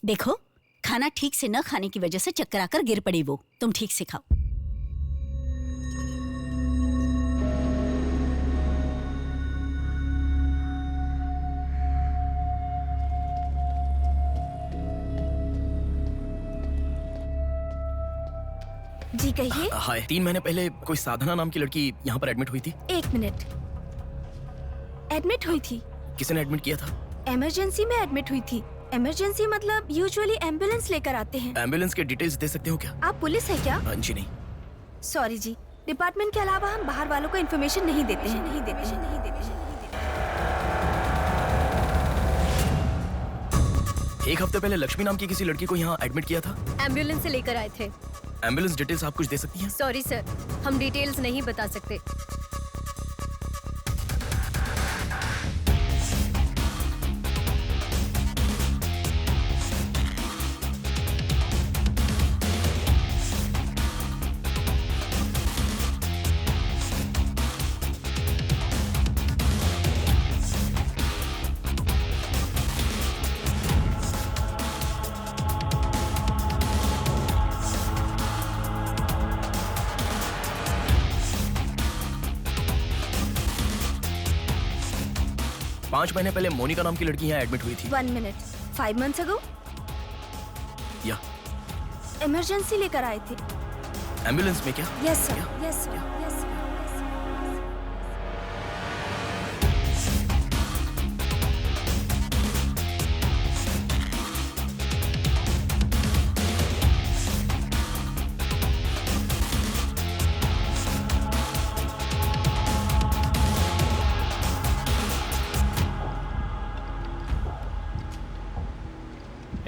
Speaker 7: देखो, खाना ठीक से न खाने की वजह से चक्कर आकर गिर पड़ी वो। तुम ठीक से खाओ।
Speaker 6: जी कहिए।
Speaker 1: हाय। 3 महीने पहले कोई साधना नाम की लड़की यहाँ पर एडमिट हुई थी।
Speaker 6: 1 मिनट। एडमिट हुई थी?
Speaker 1: किसने एडमिट किया था?
Speaker 6: इमरजेंसी में एडमिट हुई थी। इमरजेंसी मतलब यूजुअली एम्बुलेंस लेकर आते हैं।
Speaker 1: एम्बुलेंस के डिटेल्स दे सकते हो क्या?
Speaker 6: आप पुलिस है क्या?
Speaker 1: जी नहीं।
Speaker 6: सॉरी जी, डिपार्टमेंट के अलावा हम बाहर वालों को इन्फॉर्मेशन नहीं देते हैं।
Speaker 1: एक हफ्ते पहले लक्ष्मी नाम की किसी लड़की को यहाँ एडमिट किया था।
Speaker 2: एम्बुलेंस से लेकर आए थे।
Speaker 1: एम्बुलेंस डिटेल्स आप कुछ दे सकती हैं?
Speaker 2: सॉरी सर, हम डिटेल्स नहीं बता सकते।
Speaker 1: पाँच महीने पहले मोनिका नाम की लड़की यहाँ एडमिट हुई थी।
Speaker 6: 1 मिनट, 5 months ago
Speaker 1: या
Speaker 6: इमरजेंसी लेकर आए थे।
Speaker 1: एम्बुलेंस में क्या?
Speaker 6: Yes sir, yes sir, yes sir.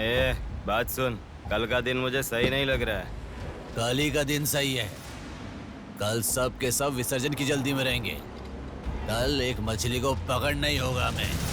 Speaker 11: ए, बात सुन, कल का दिन मुझे सही नहीं लग रहा है।
Speaker 3: कल ही का दिन सही है। कल सब के सब विसर्जन की जल्दी में रहेंगे। कल एक मछली को पकड़ना ही होगा हमें।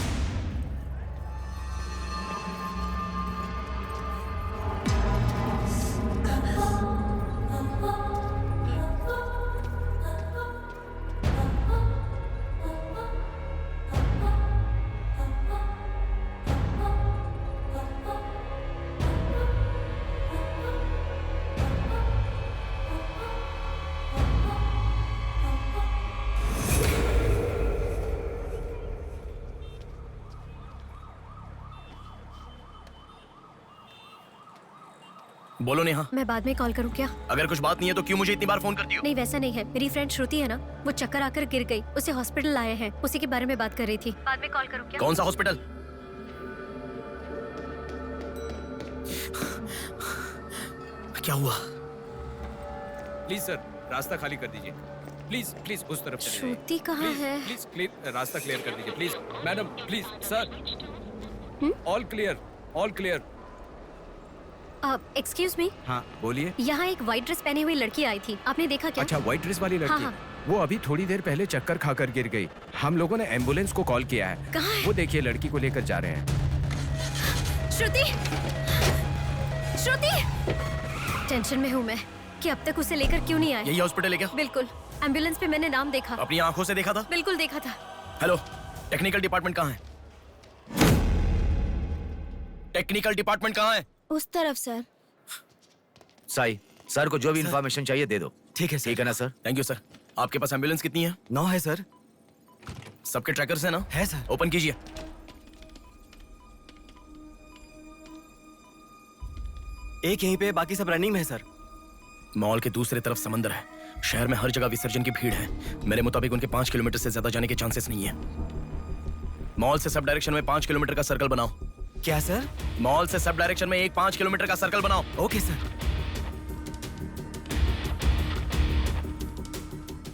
Speaker 1: बोलो नेहा।
Speaker 2: मैं बाद में कॉल करूं क्या?
Speaker 1: अगर कुछ बात नहीं है तो क्यों मुझे इतनी बार फोन करती हो?
Speaker 2: नहीं वैसा नहीं है, मेरी फ्रेंड श्रुति है ना, वो चक्कर आकर गिर गई, उसे हॉस्पिटल लाए हैं, उसी के बारे में बात कर रही थी। बाद में कॉल करूं क्या?
Speaker 1: कौन सा हॉस्पिटल? क्या हुआ?
Speaker 15: प्लीज सर, रास्ता खाली कर दीजिए। प्लीज प्लीज उस तरफ चले जाइए।
Speaker 2: श्रुति कहाँ है?
Speaker 15: प्लीज क्लियर, रास्ता क्लियर कर दीजिए please. Madam please sir, all clear, all clear.
Speaker 2: Excuse me.
Speaker 15: हाँ बोलिए।
Speaker 2: यहाँ एक व्हाइट ड्रेस पहनी हुई लड़की आई थी, आपने देखा क्या?
Speaker 15: अच्छा, व्हाइट ड्रेस वाली लड़की।
Speaker 2: हाँ, हाँ।
Speaker 15: वो अभी थोड़ी देर पहले चक्कर खाकर गिर गई। हम लोगों ने एम्बुलेंस को कॉल किया है।
Speaker 2: कहाँ है?
Speaker 15: वो देखिए लड़की को लेकर जा रहे हैं।
Speaker 2: श्रुति, श्रुति! टेंशन में हूँ मैं कि अब तक उसे लेकर क्यों नहीं आए।
Speaker 1: यही हॉस्पिटल है क्या?
Speaker 2: बिल्कुल, एम्बुलेंस पे मैंने नाम देखा।
Speaker 1: अपनी आंखों से देखा था?
Speaker 2: बिल्कुल देखा था।
Speaker 1: हेलो, टेक्निकल डिपार्टमेंट कहाँ है? टेक्निकल डिपार्टमेंट कहाँ है?
Speaker 6: उस तरफ सर।
Speaker 3: साई, सर को जो भी इंफॉर्मेशन चाहिए दे दो।
Speaker 1: ठीक है सर।
Speaker 3: ठीक है ना सर?
Speaker 1: Thank you sir. आपके पास एम्बुलेंस कितनी है?
Speaker 3: 9 है सर।
Speaker 1: सबके ट्रैकर्स है ना?
Speaker 3: है सर।
Speaker 1: ओपन कीजिए।
Speaker 11: एक यहीं पे, बाकी सब रनिंग में है सर।
Speaker 1: मॉल के दूसरे तरफ समंदर है। शहर में हर जगह विसर्जन की भीड़ है। मेरे मुताबिक उनके 5 किलोमीटर से ज्यादा जाने के चांसेस नहीं है। मॉल से सब डायरेक्शन में 5 किलोमीटर का सर्कल बनाओ।
Speaker 11: क्या सर?
Speaker 1: मॉल से सब डायरेक्शन में एक 5 किलोमीटर का सर्कल बनाओ।
Speaker 11: Okay sir.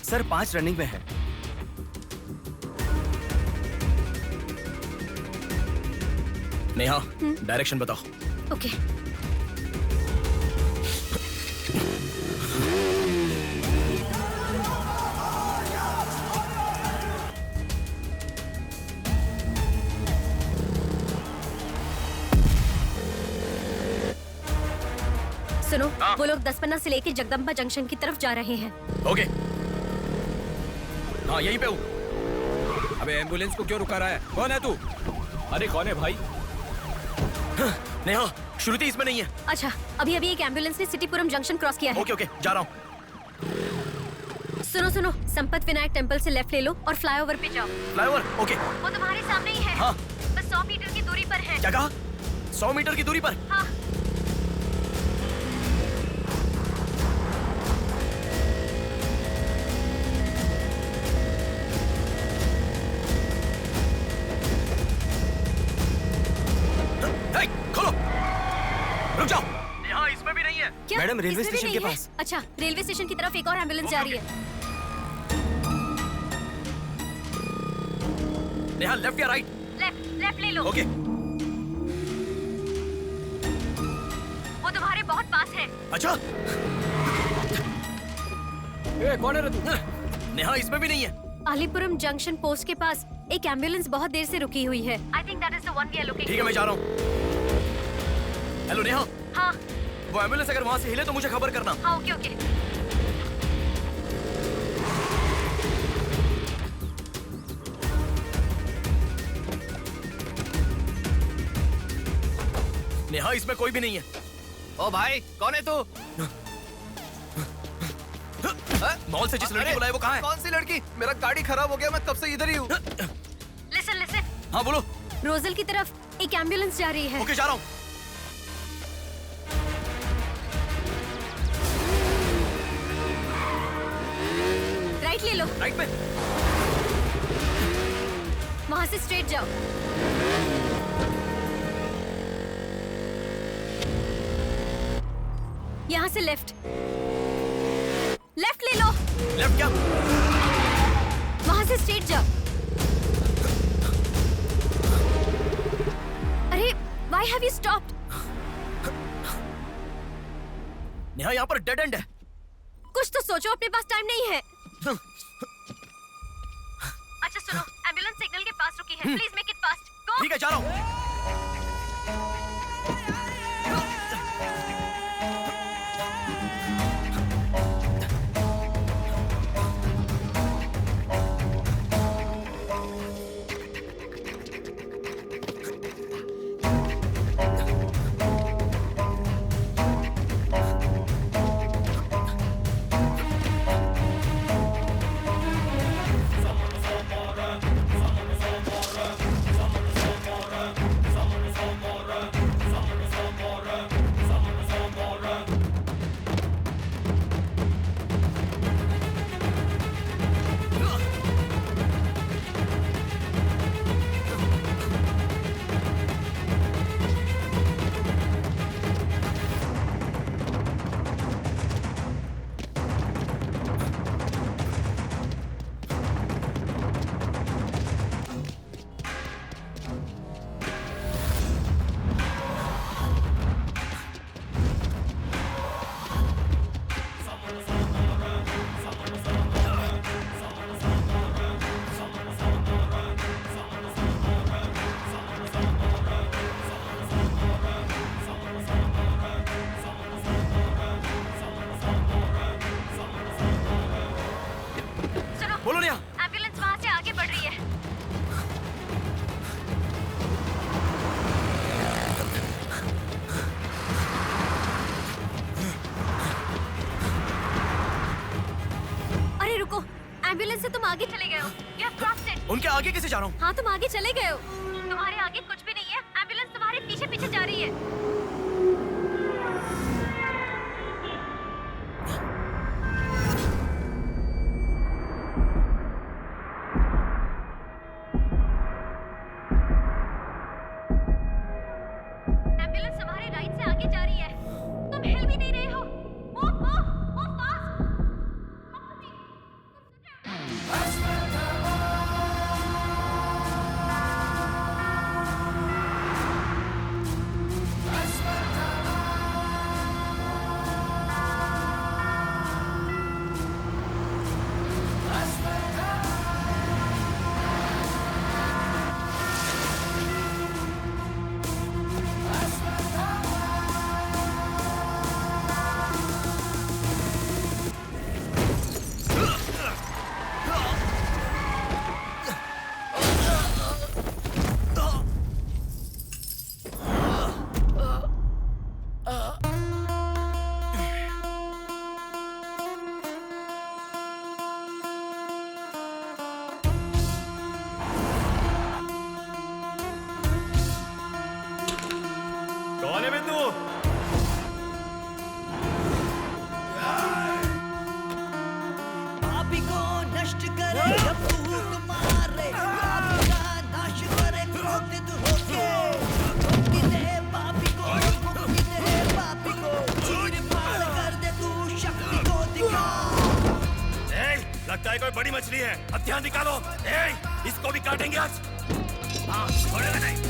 Speaker 11: सर 5 रनिंग में है।
Speaker 1: नेहा, डायरेक्शन बताओ।
Speaker 2: ओके। सुनो, वो लोग 10 से लेके जगदम्बा जंक्शन की तरफ जा रहे हैं।
Speaker 1: ओके। हाँ यहीं पे हूँ।
Speaker 15: अबे एम्बुलेंस को क्यों रुका रहा है? कौन है तू? अरे कौन है भाई?
Speaker 1: नेहा, श्रुति इसमें नहीं है।
Speaker 2: अच्छा, अभी अभी एक एम्बुलेंस ने सिटीपुरम जंक्शन क्रॉस किया है।
Speaker 1: ओके ओके, जा रहा हूँ।
Speaker 2: सुनो सुनो, संपत विनायक टेम्पल से लेफ्ट ले लो और फ्लाईओवर पे जाओ।
Speaker 1: फ्लाईओवर? ओके।
Speaker 2: वो तुम्हारे सामने ही है।
Speaker 1: हाँ।
Speaker 2: बस 100 मीटर की दूरी पर है।
Speaker 1: क्या कहा? 100 मीटर की दूरी पर?
Speaker 2: हाँ।
Speaker 1: खोलो, रुक जाओ। यहाँ इसमें भी नहीं है।
Speaker 2: क्या?
Speaker 11: मैडम, रेलवे
Speaker 2: इसमें भी
Speaker 11: स्टेशन के
Speaker 2: नहीं है?
Speaker 11: पास।
Speaker 2: अच्छा, रेलवे स्टेशन की तरफ एक और एम्बुलेंस जा रही है।
Speaker 1: नेहा, लेफ्ट या राइट?
Speaker 2: लेफ्ट ले लो।
Speaker 1: ओके। अच्छा
Speaker 15: कौन है रे तू?
Speaker 1: नेहा इसमें भी नहीं है।
Speaker 2: अलीपुरम जंक्शन पोस्ट के पास एक एम्बुलेंस बहुत देर से रुकी हुई है। I think that is the one we are looking
Speaker 1: ठीक है, मैं जा रहा हूँ। हेलो नेहा।
Speaker 2: हाँ।
Speaker 1: वो एम्बुलेंस अगर वहाँ से हिले तो मुझे खबर करना।
Speaker 2: हाँ, ओके ओके।
Speaker 1: नेहा इसमें कोई भी नहीं है।
Speaker 3: ओ भाई, कौन है तू?
Speaker 1: मॉल से जिस लड़की बुलाई वो कहाँ है?
Speaker 3: कौन सी लड़की? मेरा गाड़ी खराब हो गया, मैं तब से इधर ही हूँ।
Speaker 2: Listen listen.
Speaker 1: हाँ बोलो।
Speaker 2: रोजल की तरफ एक एम्बुलेंस जा रही है।
Speaker 1: ओके, जा रहा हूँ।
Speaker 2: राइट ले लो।
Speaker 1: राइट पे।
Speaker 2: वहाँ से स्ट्रेट जाओ। यहाँ से लेफ्ट। लेफ्ट ले लो।
Speaker 1: लेफ्ट क्या?
Speaker 2: वहाँ से स्ट्रेट जाओ। अरे, why have you stopped?
Speaker 1: Neha यहाँ पर डेड एंड है।
Speaker 2: कुछ तो सोचो, अपने पास टाइम नहीं है। अच्छा सुनो, एम्बुलेंस सिग्नल के पास रुकी है। Please make it fast. Go.
Speaker 1: ठीक है, जा रहा हूँ।
Speaker 2: एम्बुलेंस वहाँ से आगे बढ़ रही है। अरे रुको, एम्बुलेंस से तुम आगे चले गए हो। You have crossed it.
Speaker 1: उनके आगे कैसे जा रहा हूँ?
Speaker 2: हाँ, तुम आगे चले गए हो। तुम्हारे आगे कुछ भी नहीं है। एम्बुलेंस तुम्हारे पीछे पीछे जा रही है।
Speaker 8: कौन है बिंदु?
Speaker 13: पापी को नष्ट करे फूट मारे, पापी का नाश करे क्रोधित होके। मुक्ति दे पापी को, मुक्ति दे पापी को, चीर फाड़ कर दे तू शक्ति को दिखा।
Speaker 16: लगता है कोई बड़ी मछली है, अब ध्यान निकालो। इसको भी काटेंगे आज। हाँ, छोड़ेगा नहीं।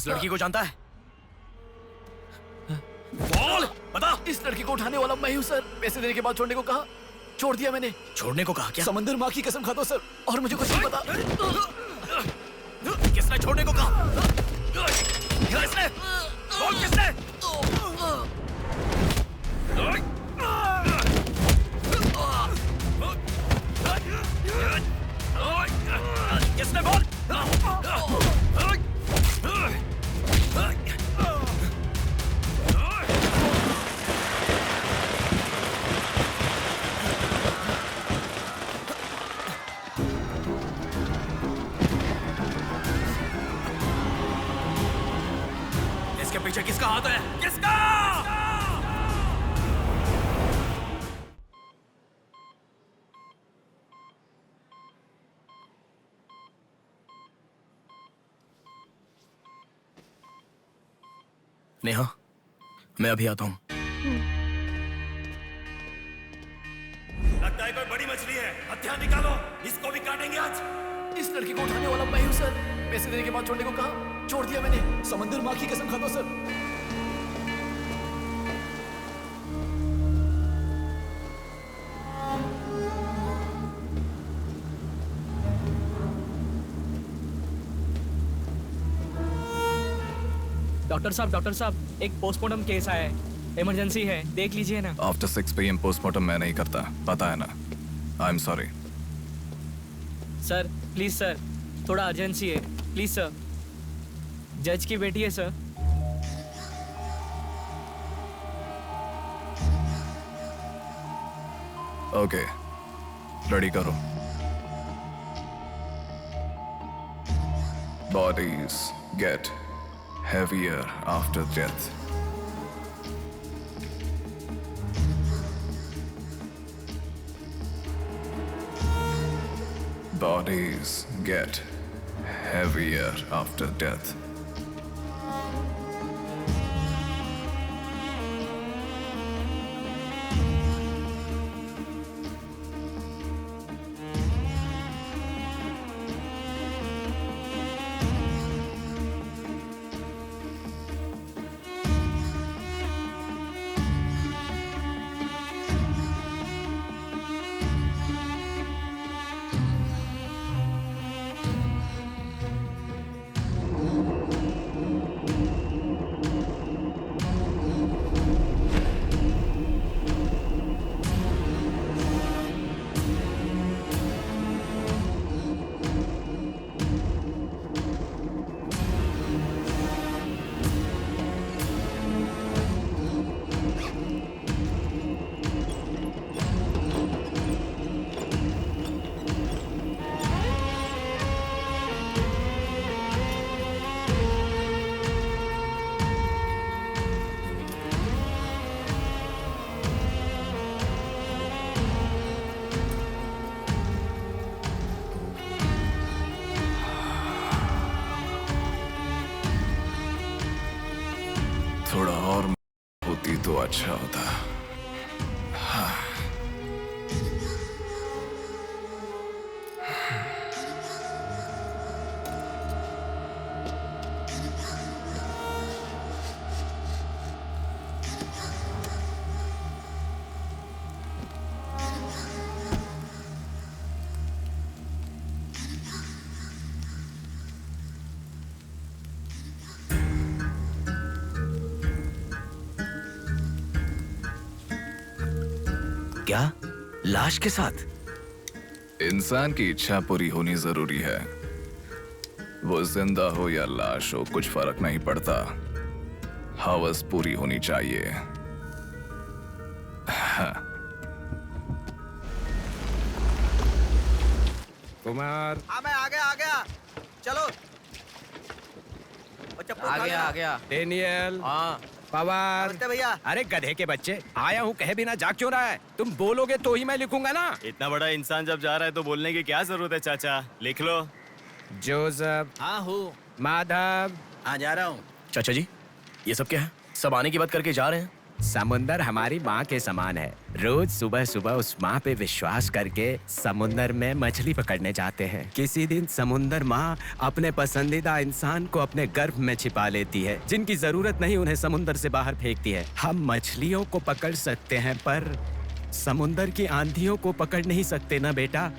Speaker 1: इस लड़की को जानता है?
Speaker 3: बोल बता। इस लड़की को उठाने वाला मैं हूँ सर। पैसे देने के बाद छोड़ने को कहा, छोड़ दिया मैंने।
Speaker 1: छोड़ने को कहा क्या?
Speaker 3: समंदर माँ की कसम खाता हूँ सर, और मुझे कुछ नहीं पता।
Speaker 1: किसने छोड़ने को कहा? किसने? बोल किसने? किसने? बोल। इसके पीछे किसका हाथ है? किसका? नेहा, मैं अभी आता हूँ।
Speaker 16: लगता है कोई बड़ी मछली है, हथियार निकालो, इसको भी काटेंगे आज।
Speaker 3: इस लड़की को उठाने वाला मैं हूँ सर। पैसे देने के बाद छोड़ने को कहा, छोड़ दिया मैंने। समंदर माँ की कसम खाता हूँ सर।
Speaker 17: डॉक्टर साहब, एक पोस्टमार्टम केस आया है, इमरजेंसी है, देख लीजिए ना।
Speaker 18: आफ्टर 6 PM पोस्टमार्टम मैं नहीं करता, पता है ना। I am sorry.
Speaker 17: Sir please sir, थोड़ा अर्जेंसी है, प्लीज सर। जज की बेटी है सर।
Speaker 18: ओके, रेडी करो। Bodies get heavier after death. Bodies get heavier after death. थोड़ा और होती तो अच्छा होता। हाँ।
Speaker 1: क्या? लाश के साथ?
Speaker 18: इंसान की इच्छा पूरी होनी जरूरी है। वो जिंदा हो या लाश हो, कुछ फर्क नहीं पड़ता। हवस पूरी होनी चाहिए। हाँ।
Speaker 9: कुमार,
Speaker 5: हाँ मैं आ गया। चलो।
Speaker 15: आ गया।
Speaker 9: डेनियल,
Speaker 15: हाँ
Speaker 9: पवार।
Speaker 5: नमस्ते भैया।
Speaker 9: अरे गधे के बच्चे, आया हूँ कहे बिना जाग क्यों रहा है? तुम बोलोगे तो ही मैं लिखूंगा ना।
Speaker 11: इतना बड़ा इंसान जब जा रहा है तो बोलने की क्या जरूरत है चाचा, लिख लो।
Speaker 9: जोसेफ।
Speaker 15: हाँ हूँ।
Speaker 9: माधव।
Speaker 15: हाँ जा रहा हूँ।
Speaker 1: चाचा जी, ये सब क्या है? सब आने की बात करके जा रहे हैं।
Speaker 15: समुंदर हमारी माँ के समान है। रोज सुबह सुबह उस माँ पे विश्वास करके समुंदर में मछली पकड़ने जाते हैं। किसी दिन समुंदर माँ अपने पसंदीदा इंसान को अपने गर्भ में छिपा लेती है। जिनकी जरूरत नहीं उन्हें समुंदर से बाहर फेंकती है। हम मछलियों को पकड़ सकते हैं पर समुंदर की आंधियों को पकड़ नहीं सकते ना बेटा।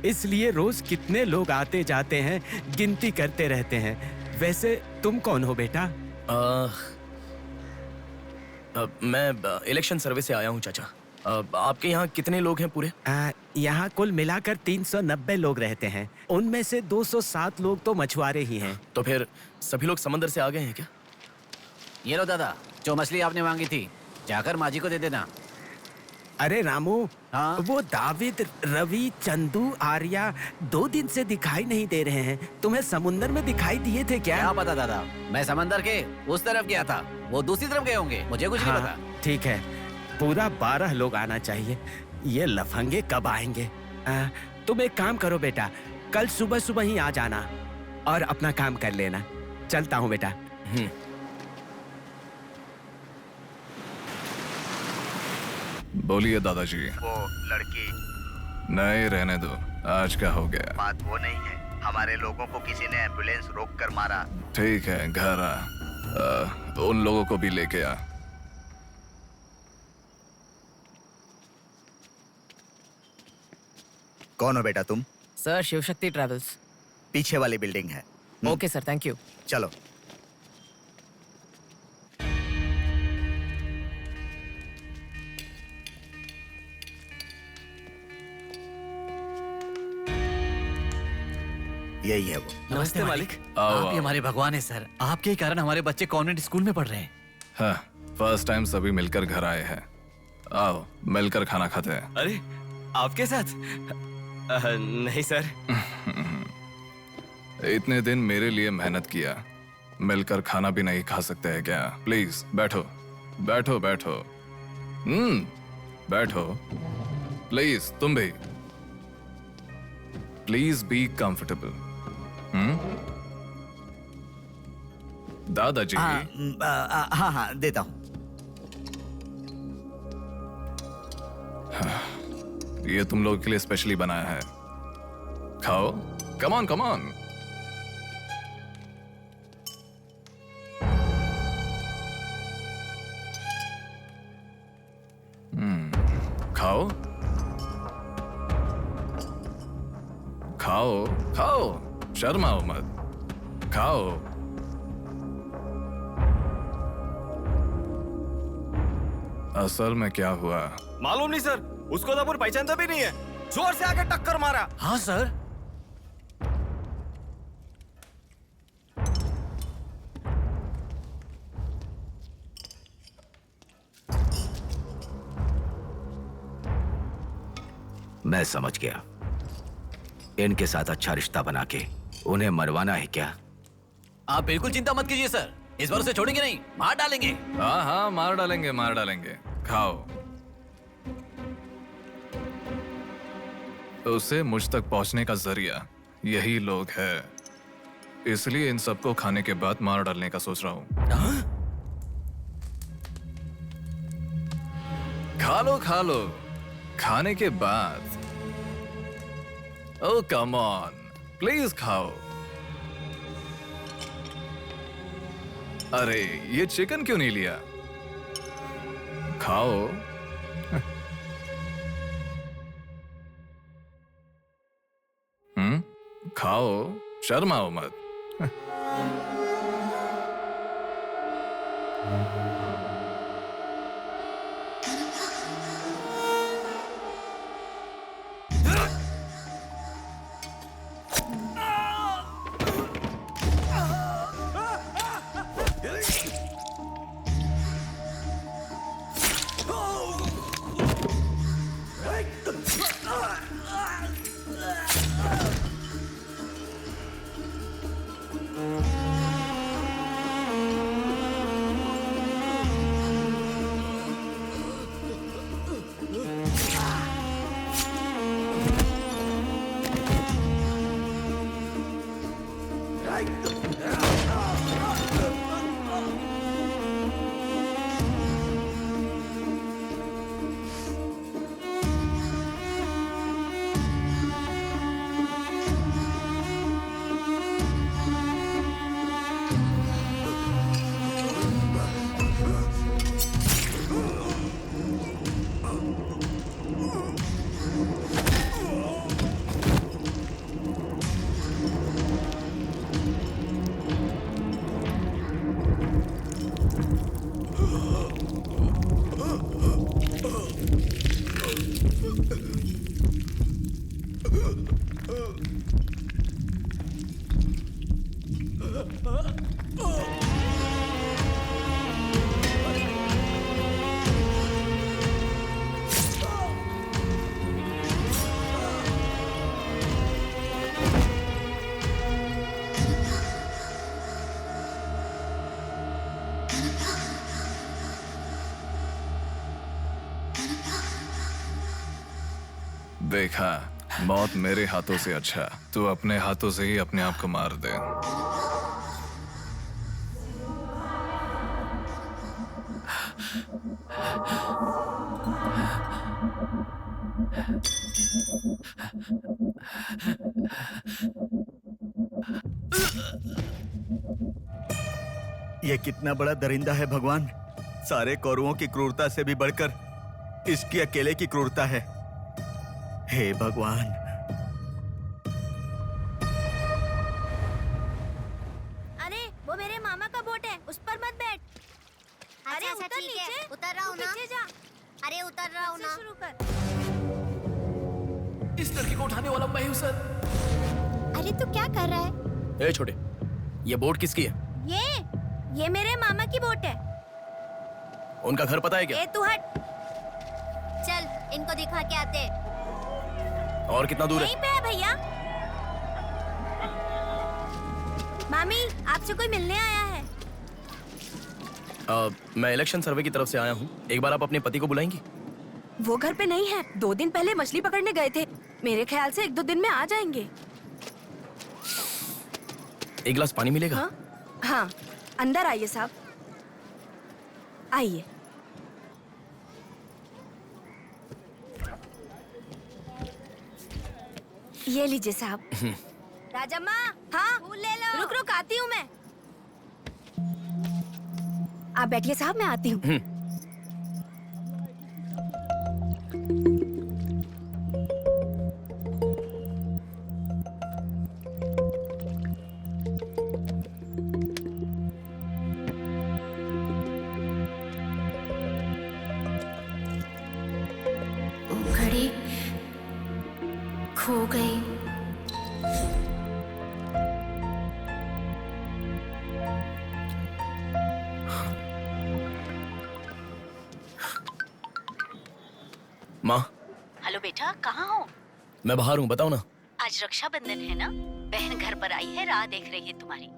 Speaker 15: इसलिए रोज कितने लोग आते जाते हैं, गिनती करते रहते हैं। वैसे तुम कौन हो बेटा?
Speaker 1: मैं इलेक्शन सर्विस से आया हूँ चाचा। आपके यहाँ कितने लोग हैं पूरे?
Speaker 15: यहाँ कुल मिलाकर 390 लोग रहते हैं। उनमें से 207 लोग तो मछुआरे ही हैं।
Speaker 1: तो फिर सभी लोग समंदर से आ गए हैं क्या?
Speaker 3: ये लो दादा, जो मछली आपने मांगी थी, जाकर माँ जी को दे देना।
Speaker 15: अरे रामू, वो दाविद, रवि, चंदू, आर्या 2 दिन से दिखाई नहीं दे रहे हैं। तुम्हें समुंदर में दिखाई दिए थे क्या?
Speaker 3: क्या पता दादा, मैं समंदर के उस तरफ गया था, वो दूसरी तरफ गए होंगे, मुझे कुछ नहीं पता।
Speaker 15: ठीक है, पूरा 12 लोग आना चाहिए। ये लफंगे कब आएंगे? तुम एक काम करो बेटा, कल सुबह सुबह ही आ जाना और अपना काम कर लेना। चलता हूँ बेटा।
Speaker 18: बोलिए दादाजी।
Speaker 5: वो लड़की
Speaker 18: नहीं, रहने दो, आज क्या हो गया?
Speaker 5: बात वो नहीं है, हमारे लोगों को किसी ने एम्बुलेंस रोक कर मारा।
Speaker 18: ठीक है, घर आ, उन लोगों को भी लेके आ।
Speaker 5: कौन हो बेटा तुम?
Speaker 17: Sir, Shivshakti travels.
Speaker 5: पीछे वाली बिल्डिंग है।
Speaker 17: Okay sir, thank you.
Speaker 5: चलो। यही है वो।
Speaker 3: नमस्ते मालिक।
Speaker 18: आओ,
Speaker 3: आप ही
Speaker 18: आओ।
Speaker 3: हमारे भगवान है सर। आपके ही कारण हमारे बच्चे कॉन्वेंट स्कूल में पढ़ रहे हैं।
Speaker 18: हाँ, फर्स्ट टाइम सभी मिलकर घर आए हैं। आओ, मिलकर खाना खाते हैं।
Speaker 8: अरे, आपके साथ? नहीं सर।
Speaker 18: इतने दिन मेरे लिए मेहनत किया, मिलकर खाना भी नहीं खा सकते हैं क्या? प्लीज बैठो, बैठो, बैठो। बैठो। प्लीज तुम भी। Please be comfortable. दादाजी।
Speaker 5: हाँ हाँ, देता हूँ।
Speaker 18: ये तुम लोगों के लिए स्पेशली बनाया है, खाओ। Come on, come on. खाओ, खाओ, खाओ, शर्माओ मत, खाओ। असल में क्या हुआ?
Speaker 8: मालूम नहीं सर, उसको तो अपन पहचानता भी नहीं है। जोर से आके टक्कर मारा।
Speaker 3: हाँ सर।
Speaker 9: मैं समझ गया। इनके साथ अच्छा रिश्ता बना के उन्हें मरवाना है क्या?
Speaker 3: आप बिल्कुल चिंता मत कीजिए सर, इस बार उसे छोड़ेंगे नहीं, मार डालेंगे।
Speaker 18: हाँ हाँ, मार डालेंगे, मार डालेंगे। खाओ। उसे मुझ तक पहुंचने का जरिया यही लोग है, इसलिए इन सबको खाने के बाद मार डालने का सोच रहा हूं। खा लो, खा लो। खाने के बाद। ओह कम ऑन, प्लीज खाओ। अरे, ये चिकन क्यों नहीं लिया? खाओ। खाओ, शर्माओ मत। देखा, मौत मेरे हाथों से अच्छा तू अपने हाथों से ही अपने आप को मार दे।
Speaker 5: ये कितना बड़ा दरिंदा है भगवान। सारे कौरवों की क्रूरता से भी बढ़कर इसकी अकेले की क्रूरता है। हे भगवान।
Speaker 6: अरे वो मेरे मामा का बोट है, उस पर मत बैठ। अरे
Speaker 19: अच्छा,
Speaker 6: उतर
Speaker 19: ठीक है,
Speaker 6: नीचे,
Speaker 19: उतर रहा हूँ ना।
Speaker 6: पीछे जा।
Speaker 19: अरे उतर रहा हूँ ना।
Speaker 6: शुरू कर।
Speaker 3: इस लड़की को उठाने वाला मैं हूँ सर।
Speaker 6: अरे तू क्या कर रहा है?
Speaker 1: ए छोटे, ये बोट किसकी है?
Speaker 6: ये मेरे मामा की बोट है।
Speaker 1: उनका घर पता है क्या?
Speaker 6: ए तू हट।
Speaker 19: चल इनको दिखा के आते।
Speaker 1: और कितना दूर है?
Speaker 6: यहीं पे है भैया। मामी आपसे कोई मिलने आया है।
Speaker 1: मैं इलेक्शन सर्वे की तरफ से आया हूँ। एक बार आप अपने पति को बुलाएंगी?
Speaker 10: वो घर पे नहीं है, 2 दिन पहले मछली पकड़ने गए थे। मेरे ख्याल से 1-2 दिन में आ जाएंगे।
Speaker 1: एक गिलास पानी मिलेगा?
Speaker 10: हाँ, अंदर आइए साहब, आइए। ये लीजिए साहब।
Speaker 6: राजम्मा,
Speaker 10: हाँ
Speaker 6: फूल ले लो।
Speaker 10: रुक रुक आती हूँ मैं। आप बैठिए साहब, मैं आती हूँ।
Speaker 2: घड़ी खो गई।
Speaker 1: माँ,
Speaker 7: हेलो बेटा, कहाँ हो?
Speaker 1: मैं बाहर हूँ, बताओ ना।
Speaker 7: आज रक्षाबंधन है ना, बहन घर पर आई है, राह देख रही है तुम्हारी।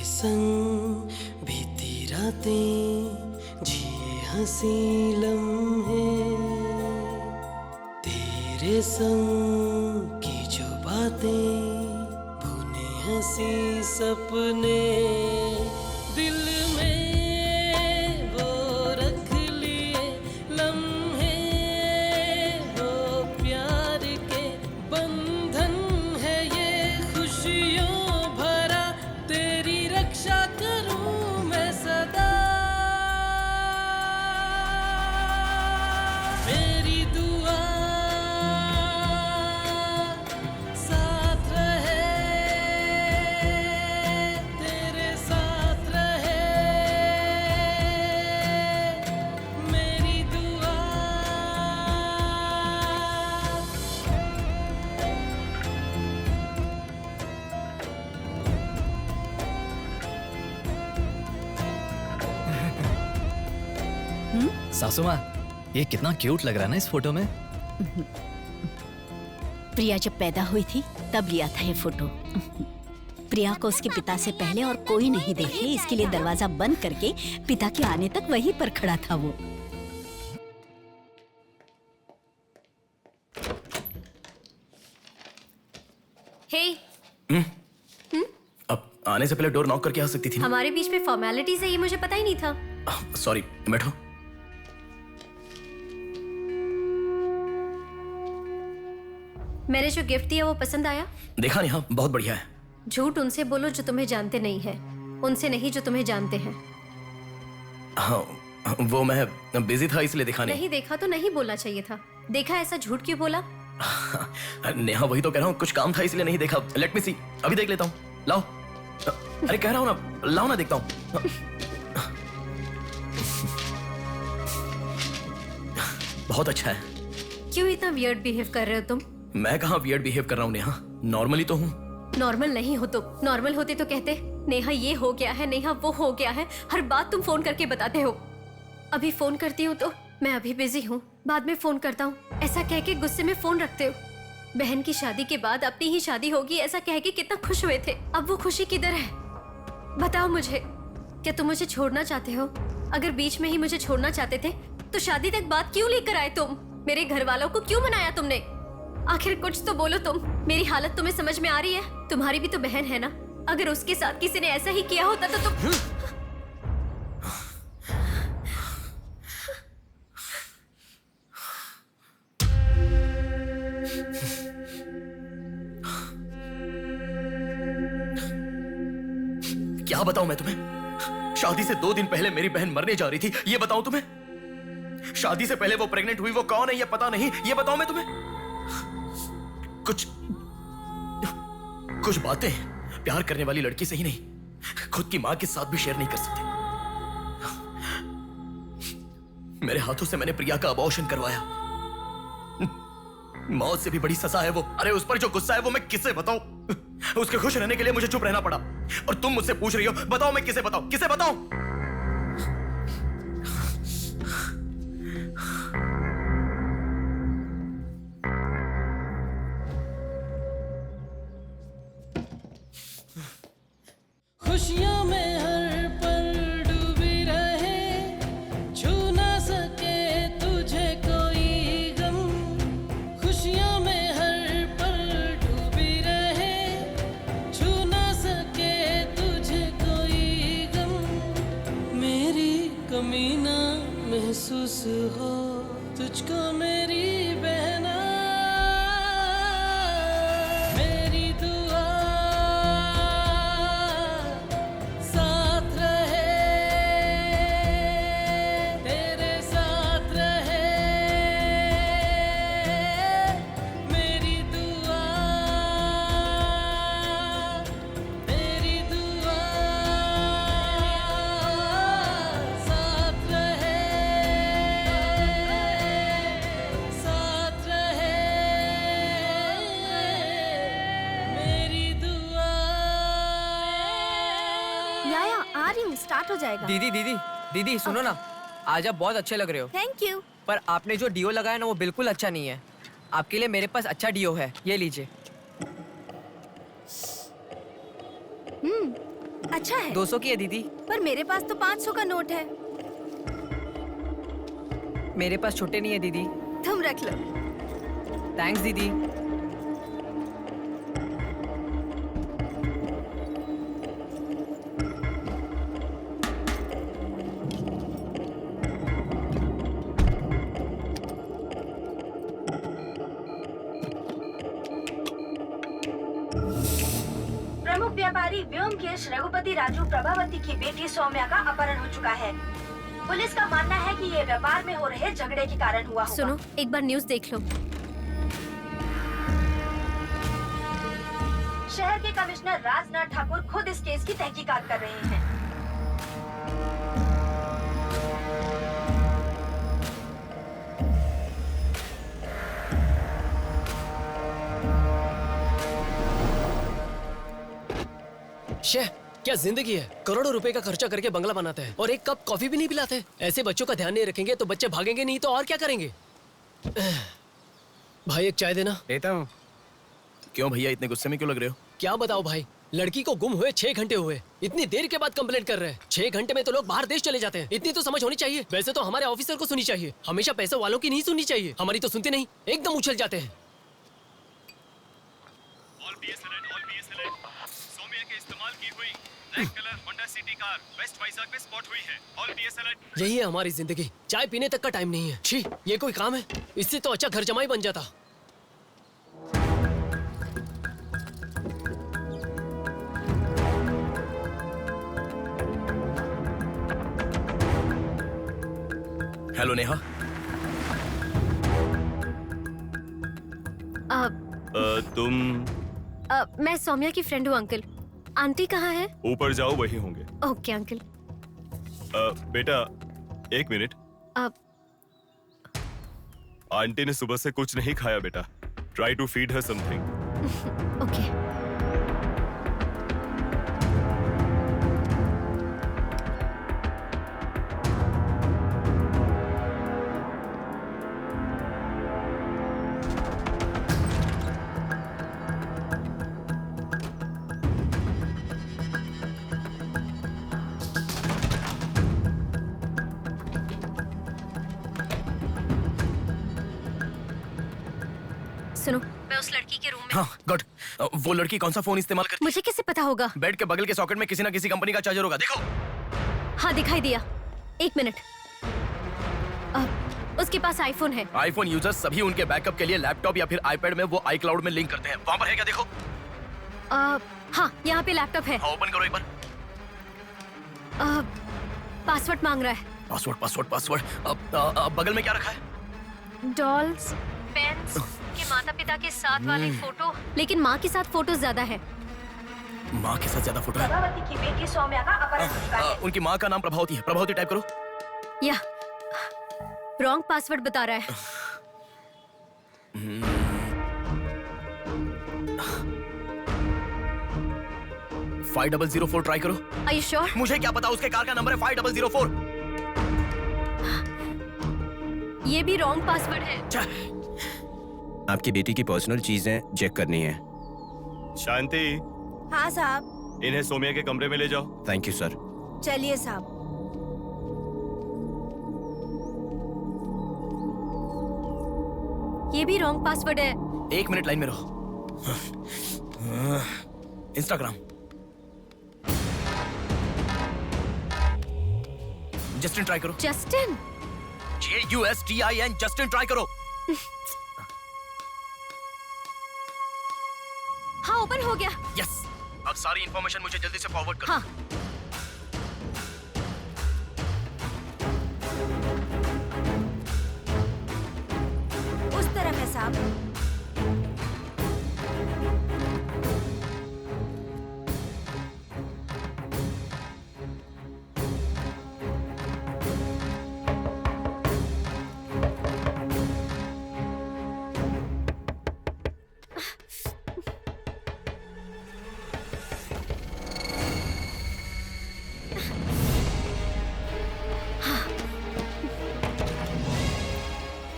Speaker 13: संग बीती रातें जिए हंसी लम्हे, तेरे संग की जो बातें बुने हंसी सपने, दिल में वो रख लिए लम्हे, वो प्यार के बंधन है ये खुशियों भरा, तेरी रक्षा करूं मैं सदा, मेरी दुआ साथ रहे, तेरे साथ रहे, मेरी दुआ।
Speaker 3: सासू माँ, ये कितना क्यूट लग रहा है ना इस फोटो में।
Speaker 7: प्रिया जब पैदा हुई थी तब लिया था ये फोटो। प्रिया को उसके पिता से पहले और कोई नहीं देखे, इसके लिए दरवाजा बंद करके पिता के आने तक वहीं पर खड़ा था वो।
Speaker 2: हे,
Speaker 1: अब आने से पहले डोर नॉक करके आ सकती थी ना?
Speaker 2: हमारे बीच में फॉर्मेलिटीज है, ये मुझे पता ही नहीं था।
Speaker 1: सॉरी, बैठो।
Speaker 2: मैंने जो गिफ्ट दिया वो पसंद आया?
Speaker 1: देखा नेहा, बहुत बढ़िया है।
Speaker 2: झूठ उनसे बोलो जो तुम्हें जानते नहीं है, उनसे नहीं जो तुम्हें जानते हैं।
Speaker 1: हाँ, वो मैं बिजी था इसलिए देखा नहीं।
Speaker 2: नहीं देखा तो नहीं बोलना चाहिए था। देखा ऐसा झूठ क्यों बोला?
Speaker 1: नेहा वही तो कह रहा हूँ, कुछ काम था इसलिए नहीं देखा। लेट मी सी, अभी देख लेता हूँ। लाओ। अरे कह रहा हूँ ना, लाओ ना, देखता हूँ। बहुत अच्छा है।
Speaker 2: क्यों इतना वियर्ड बिहेव कर रहे हो तुम?
Speaker 1: मैं कहाँ वियर्ड बिहेव कर रहा हूँ नेहा, नॉर्मली तो हूँ।
Speaker 2: नॉर्मल नहीं हो तुम। नॉर्मल होते तो कहते नेहा ये हो गया है, नेहा वो हो गया है। हर बात तुम फोन करके बताते हो। अभी फोन करती हूँ तो मैं अभी बिजी हूँ, बाद में फोन करता हूँ, ऐसा कह के गुस्से में फोन रखते हो। बहन की शादी के बाद अपनी ही शादी होगी ऐसा कह के कितना खुश हुए थे, अब वो खुशी किधर है? बताओ मुझे, क्या तुम मुझे छोड़ना चाहते हो? अगर बीच में ही मुझे छोड़ना चाहते थे तो शादी तक बात क्यों लेकर आए तुम? मेरे घर वालों को क्यों मनाया तुमने? आखिर कुछ तो बोलो तुम। मेरी हालत तुम्हें समझ में आ रही है? तुम्हारी भी तो बहन है ना, अगर उसके साथ किसी ने ऐसा ही किया होता तो तुम
Speaker 1: क्या बताऊं मैं तुम्हें? शादी से 2 दिन पहले मेरी बहन मरने जा रही थी, ये बताऊं तुम्हें? शादी से पहले वो प्रेग्नेंट हुई, वो कौन है ये पता नहीं, ये बताऊं मैं तुम्हें? कुछ बातें प्यार करने वाली लड़की से ही नहीं, खुद की मां के साथ भी शेयर नहीं कर सकते। मेरे हाथों से मैंने प्रिया का अबॉर्शन करवाया। मौत से भी बड़ी सजा है वो। अरे उस पर जो गुस्सा है वो मैं किसे बताऊं? उसके खुश रहने के लिए मुझे चुप रहना पड़ा, और तुम मुझसे पूछ रही हो बताओ मैं किसे बताऊं, किसे बताऊं?
Speaker 20: खुशियों में हर पल डूबी रहे, छू ना सके तुझे कोई गम। खुशियों में हर पल डूबी रहे, छू ना सके तुझे कोई गम। मेरी कमी ना महसूस हो तुझको मेरी बहना, मेरी दुआ साथ रहे, तेरे साथ रहे। मेरी दुआ, मेरी दुआ साथ रहे, साथ रहे। मेरी दुआ।
Speaker 6: याया आ रही हूँ, स्टार्ट हो जाएगा।
Speaker 17: दीदी दीदी दीदी सुनो ना, आज आप बहुत अच्छे लग रहे हो।
Speaker 6: Thank you.
Speaker 17: पर आपने जो डियो लगाया ना वो बिल्कुल अच्छा नहीं है। आपके लिए मेरे पास अच्छा डियो है, ये लीजिए।
Speaker 6: अच्छा है।
Speaker 17: 200 की है दीदी।
Speaker 6: पर मेरे पास तो 500 का नोट है।
Speaker 17: मेरे पास छोटे नहीं है दीदी।
Speaker 6: तुम रख लो।
Speaker 17: थैंक्स दीदी।
Speaker 10: प्रमुख व्यापारी व्योमकेश रघुपति राजू प्रभावती की बेटी सौम्या का अपहरण हो चुका है। पुलिस का मानना है कि ये व्यापार में हो रहे झगड़े के कारण हुआ होगा।
Speaker 2: सुनो, एक बार न्यूज़ देख लो।
Speaker 10: शहर के कमिश्नर राजनाथ ठाकुर खुद इस केस की तहकीकात कर रहे हैं।
Speaker 21: शेह, क्या जिंदगी है? करोड़ों रुपए का खर्चा करके बंगला बनाते हैं और एक कप कॉफी भी नहीं पिलाते। ऐसे बच्चों का ध्यान नहीं रखेंगे तो बच्चे भागेंगे नहीं तो और क्या करेंगे? भाई एक चाय देना।
Speaker 1: देता हूँ। क्यों भैया इतने गुस्से में क्यों लग रहे हो?
Speaker 21: क्या बताओ भाई, लड़की को गुम हुए 6 घंटे हुए, इतनी देर के बाद कंप्लेंट कर रहे हैं। 6 घंटे में तो लोग बाहर देश चले जाते हैं। इतनी तो समझ होनी चाहिए। वैसे तो हमारे ऑफिसर को सुनी चाहिए, हमेशा पैसे वालों की नहीं सुननी चाहिए। हमारी तो सुनते नहीं, एकदम उछल जाते हैं। यही है हमारी जिंदगी, चाय पीने तक का टाइम नहीं है। छी, ये कोई काम है? इससे तो अच्छा घर जमाई बन जाता।
Speaker 1: हेलो नेहा।
Speaker 18: तुम
Speaker 2: मैं सौम्या की फ्रेंड हूँ अंकल। आंटी कहाँ है?
Speaker 18: ऊपर जाओ, वही होंगे।
Speaker 2: Okay uncle.
Speaker 18: बेटा एक मिनट।
Speaker 2: अब
Speaker 18: आंटी ने सुबह से कुछ नहीं खाया बेटा। Try to feed her something.
Speaker 2: Okay. सुनो, मैं उस लड़की के रूम में।
Speaker 1: हाँ गुड। वो लड़की कौन सा फोन इस्तेमाल करती है?
Speaker 2: मुझे कैसे पता होगा?
Speaker 1: बेड के बगल के सॉकेट में किसी ना किसी कंपनी का चार्जर होगा, देखो।
Speaker 2: हाँ दिखाई दिया। एक मिनट। उसके पास आईफोन है।
Speaker 1: आईफोन यूजर्स सभी उनके बैकअप के लिए लैपटॉप या फिर आईपैड में वो iCloud में लिंक करते हैं। वहाँ पर है क्या, देखो।
Speaker 2: हाँ यहाँ पे लैपटॉप है।
Speaker 1: हाँ, ओपन करो एक बार।
Speaker 2: पासवर्ड मांग रहा है।
Speaker 1: Password password password. बगल में क्या रखा है?
Speaker 2: डॉल्स, पेन्स के माता पिता के साथ वाले फोटो, लेकिन माँ के साथ फोटो ज्यादा है।
Speaker 1: माँ के साथ ज्यादा फोटो है?
Speaker 10: प्रभावती की बेटी सौम्या का अपहरण हो चुका है।
Speaker 1: उनकी माँ का नाम प्रभावती है। प्रभावती टाइप करो।
Speaker 2: या रॉन्ग पासवर्ड बता रहा है।
Speaker 1: 5004 ट्राई करो।
Speaker 2: Are you sure?
Speaker 1: मुझे क्या पता, उसके कार का नंबर है 5004।
Speaker 2: ये भी रॉन्ग पासवर्ड है।
Speaker 15: आपकी बेटी की पर्सनल चीजें चेक करनी है।
Speaker 18: शांति,
Speaker 14: हाँ साहब।
Speaker 18: इन्हें सोमिया के कमरे में ले जाओ।
Speaker 15: Thank you sir.
Speaker 14: चलिए साहब।
Speaker 2: ये भी रॉन्ग पासवर्ड है।
Speaker 1: एक मिनट लाइन में रहो। इंस्टाग्राम। जस्टिन ट्राई करो।
Speaker 2: जस्टिन?
Speaker 1: JUSTIN, जस्टिन ट्राई करो।
Speaker 2: हाँ ओपन हो गया।
Speaker 1: यस। अब सारी इंफॉर्मेशन मुझे जल्दी से फॉरवर्ड करो।
Speaker 2: हाँ।
Speaker 14: उस तरफ है साहब।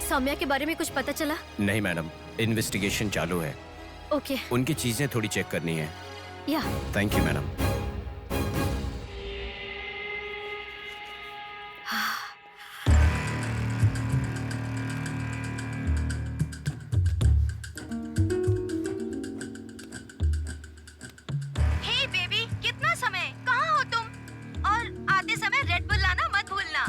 Speaker 2: सौम्या के बारे में कुछ पता चला?
Speaker 15: नहीं मैडम, इन्वेस्टिगेशन चालू है।
Speaker 2: ओके।
Speaker 15: उनकी चीजें थोड़ी चेक करनी है।
Speaker 2: या
Speaker 15: thank you madam.
Speaker 10: Hey baby, कितना समय? कहाँ हो तुम? और आते समय रेड बुल लाना मत भूलना।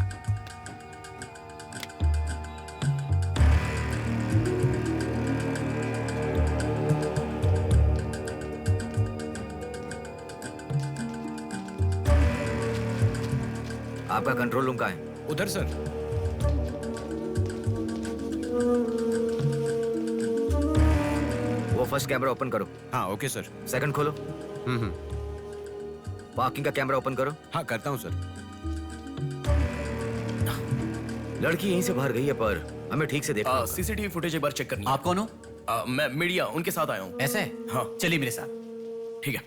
Speaker 11: आपका कंट्रोल रूम कहाँ है?
Speaker 15: उधर सर।
Speaker 11: वो फर्स्ट कैमरा ओपन करो।
Speaker 15: हाँ ओके सर।
Speaker 11: सेकंड खोलो। पार्किंग का कैमरा ओपन करो।
Speaker 15: हाँ करता हूँ सर।
Speaker 11: लड़की यहीं से बाहर गई है, पर हमें ठीक से देखना होगा।
Speaker 1: सीसीटीवी फुटेज एक बार चेक करनी है।
Speaker 3: आप कौन हो?
Speaker 1: मैं मीडिया, उनके साथ आया हूँ।
Speaker 3: ऐसे?
Speaker 1: हाँ
Speaker 3: चलिए मेरे साथ।
Speaker 1: ठीक है।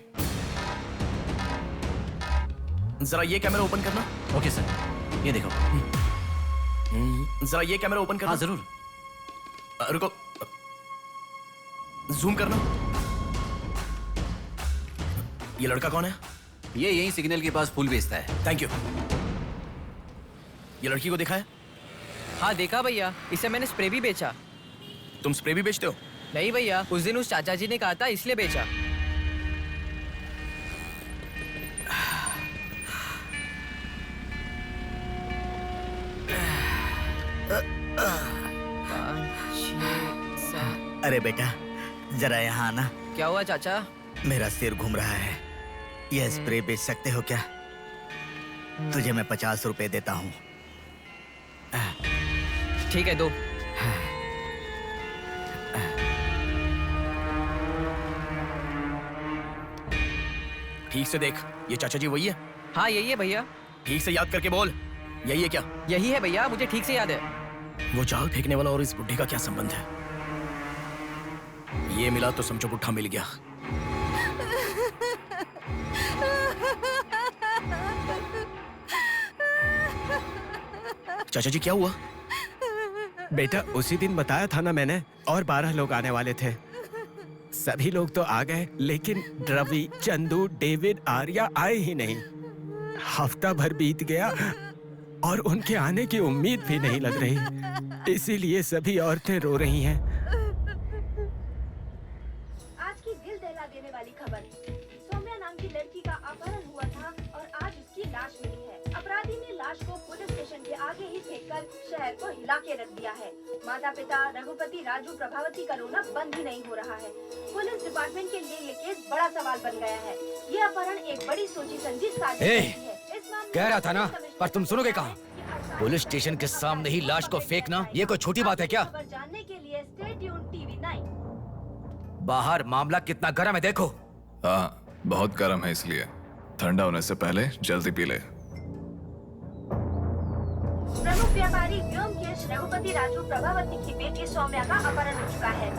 Speaker 1: जरा ये कैमरा ओपन करना।
Speaker 3: ओके सर, ये देखो।
Speaker 1: जरा ये कैमरा ओपन करना।
Speaker 3: हाँ जरूर।
Speaker 1: रुको, जूम करना। ये लड़का कौन है?
Speaker 3: ये यहीं सिग्नल के पास फूल बेचता है।
Speaker 1: Thank you. ये लड़की को देखा है?
Speaker 17: हाँ देखा भैया, इसे मैंने स्प्रे भी बेचा।
Speaker 1: तुम स्प्रे भी बेचते हो?
Speaker 17: नहीं भैया, उस दिन उस चाचा जी ने कहा था इसलिए बेचा।
Speaker 5: अरे बेटा, जरा यहाँ आना।
Speaker 17: क्या हुआ चाचा?
Speaker 5: मेरा सिर घूम रहा है। यह स्प्रे बेच सकते हो क्या? तुझे मैं 50 रुपए देता हूँ।
Speaker 3: ठीक है, दो।
Speaker 1: ठीक से देख, ये चाचा जी वही है?
Speaker 3: हाँ यही है भैया।
Speaker 1: ठीक से याद करके बोल, यही है क्या?
Speaker 3: यही है भैया, मुझे ठीक से याद है।
Speaker 1: वो जाल फेंकने वाला और इस बुड्ढे का क्या संबंध है? ये मिला तो समझो पुट्ठा मिल गया। चाचा जी क्या हुआ?
Speaker 15: बेटा उसी दिन बताया था ना मैंने, और 12 लोग आने वाले थे। सभी लोग तो आ गए, लेकिन रवि, चंदू, डेविड, आर्या आए ही नहीं। हफ्ता भर बीत गया और उनके आने की उम्मीद भी नहीं लग रही। इसीलिए सभी औरतें रो रही हैं।
Speaker 10: आज की दिल दहला देने वाली खबर, सौम्या नाम की लड़की का अपहरण हुआ था और आज उसकी लाश मिली है। अपराधी ने लाश को पुलिस स्टेशन के आगे ही फेंककर शहर को हिला के रख दिया है। माता पिता रघुपति, राजू, प्रभावती का रोना बंद ही नहीं हो रहा है। पुलिस डिपार्टमेंट के लिए ये केस बड़ा सवाल बन गया है। ये अपहरण एक बड़ी सोची समझी साजिश है।
Speaker 3: कह रहा था ना, पर तुम सुनोगे कहाँ? पुलिस स्टेशन के सामने ही लाश को फेंकना, ये कोई छोटी बात है क्या?
Speaker 10: खबर जानने के लिए स्टे ट्यून्ड टीवी 9।
Speaker 3: बाहर मामला कितना गर्म है देखो।
Speaker 18: हाँ, बहुत गर्म है, इसलिए ठंडा होने से पहले जल्दी पी ले।
Speaker 10: प्रमुख व्यापारी व्योमकेश रघुपति राजू प्रभावती की बेटी सौम्या का अपहरण हो चुका है।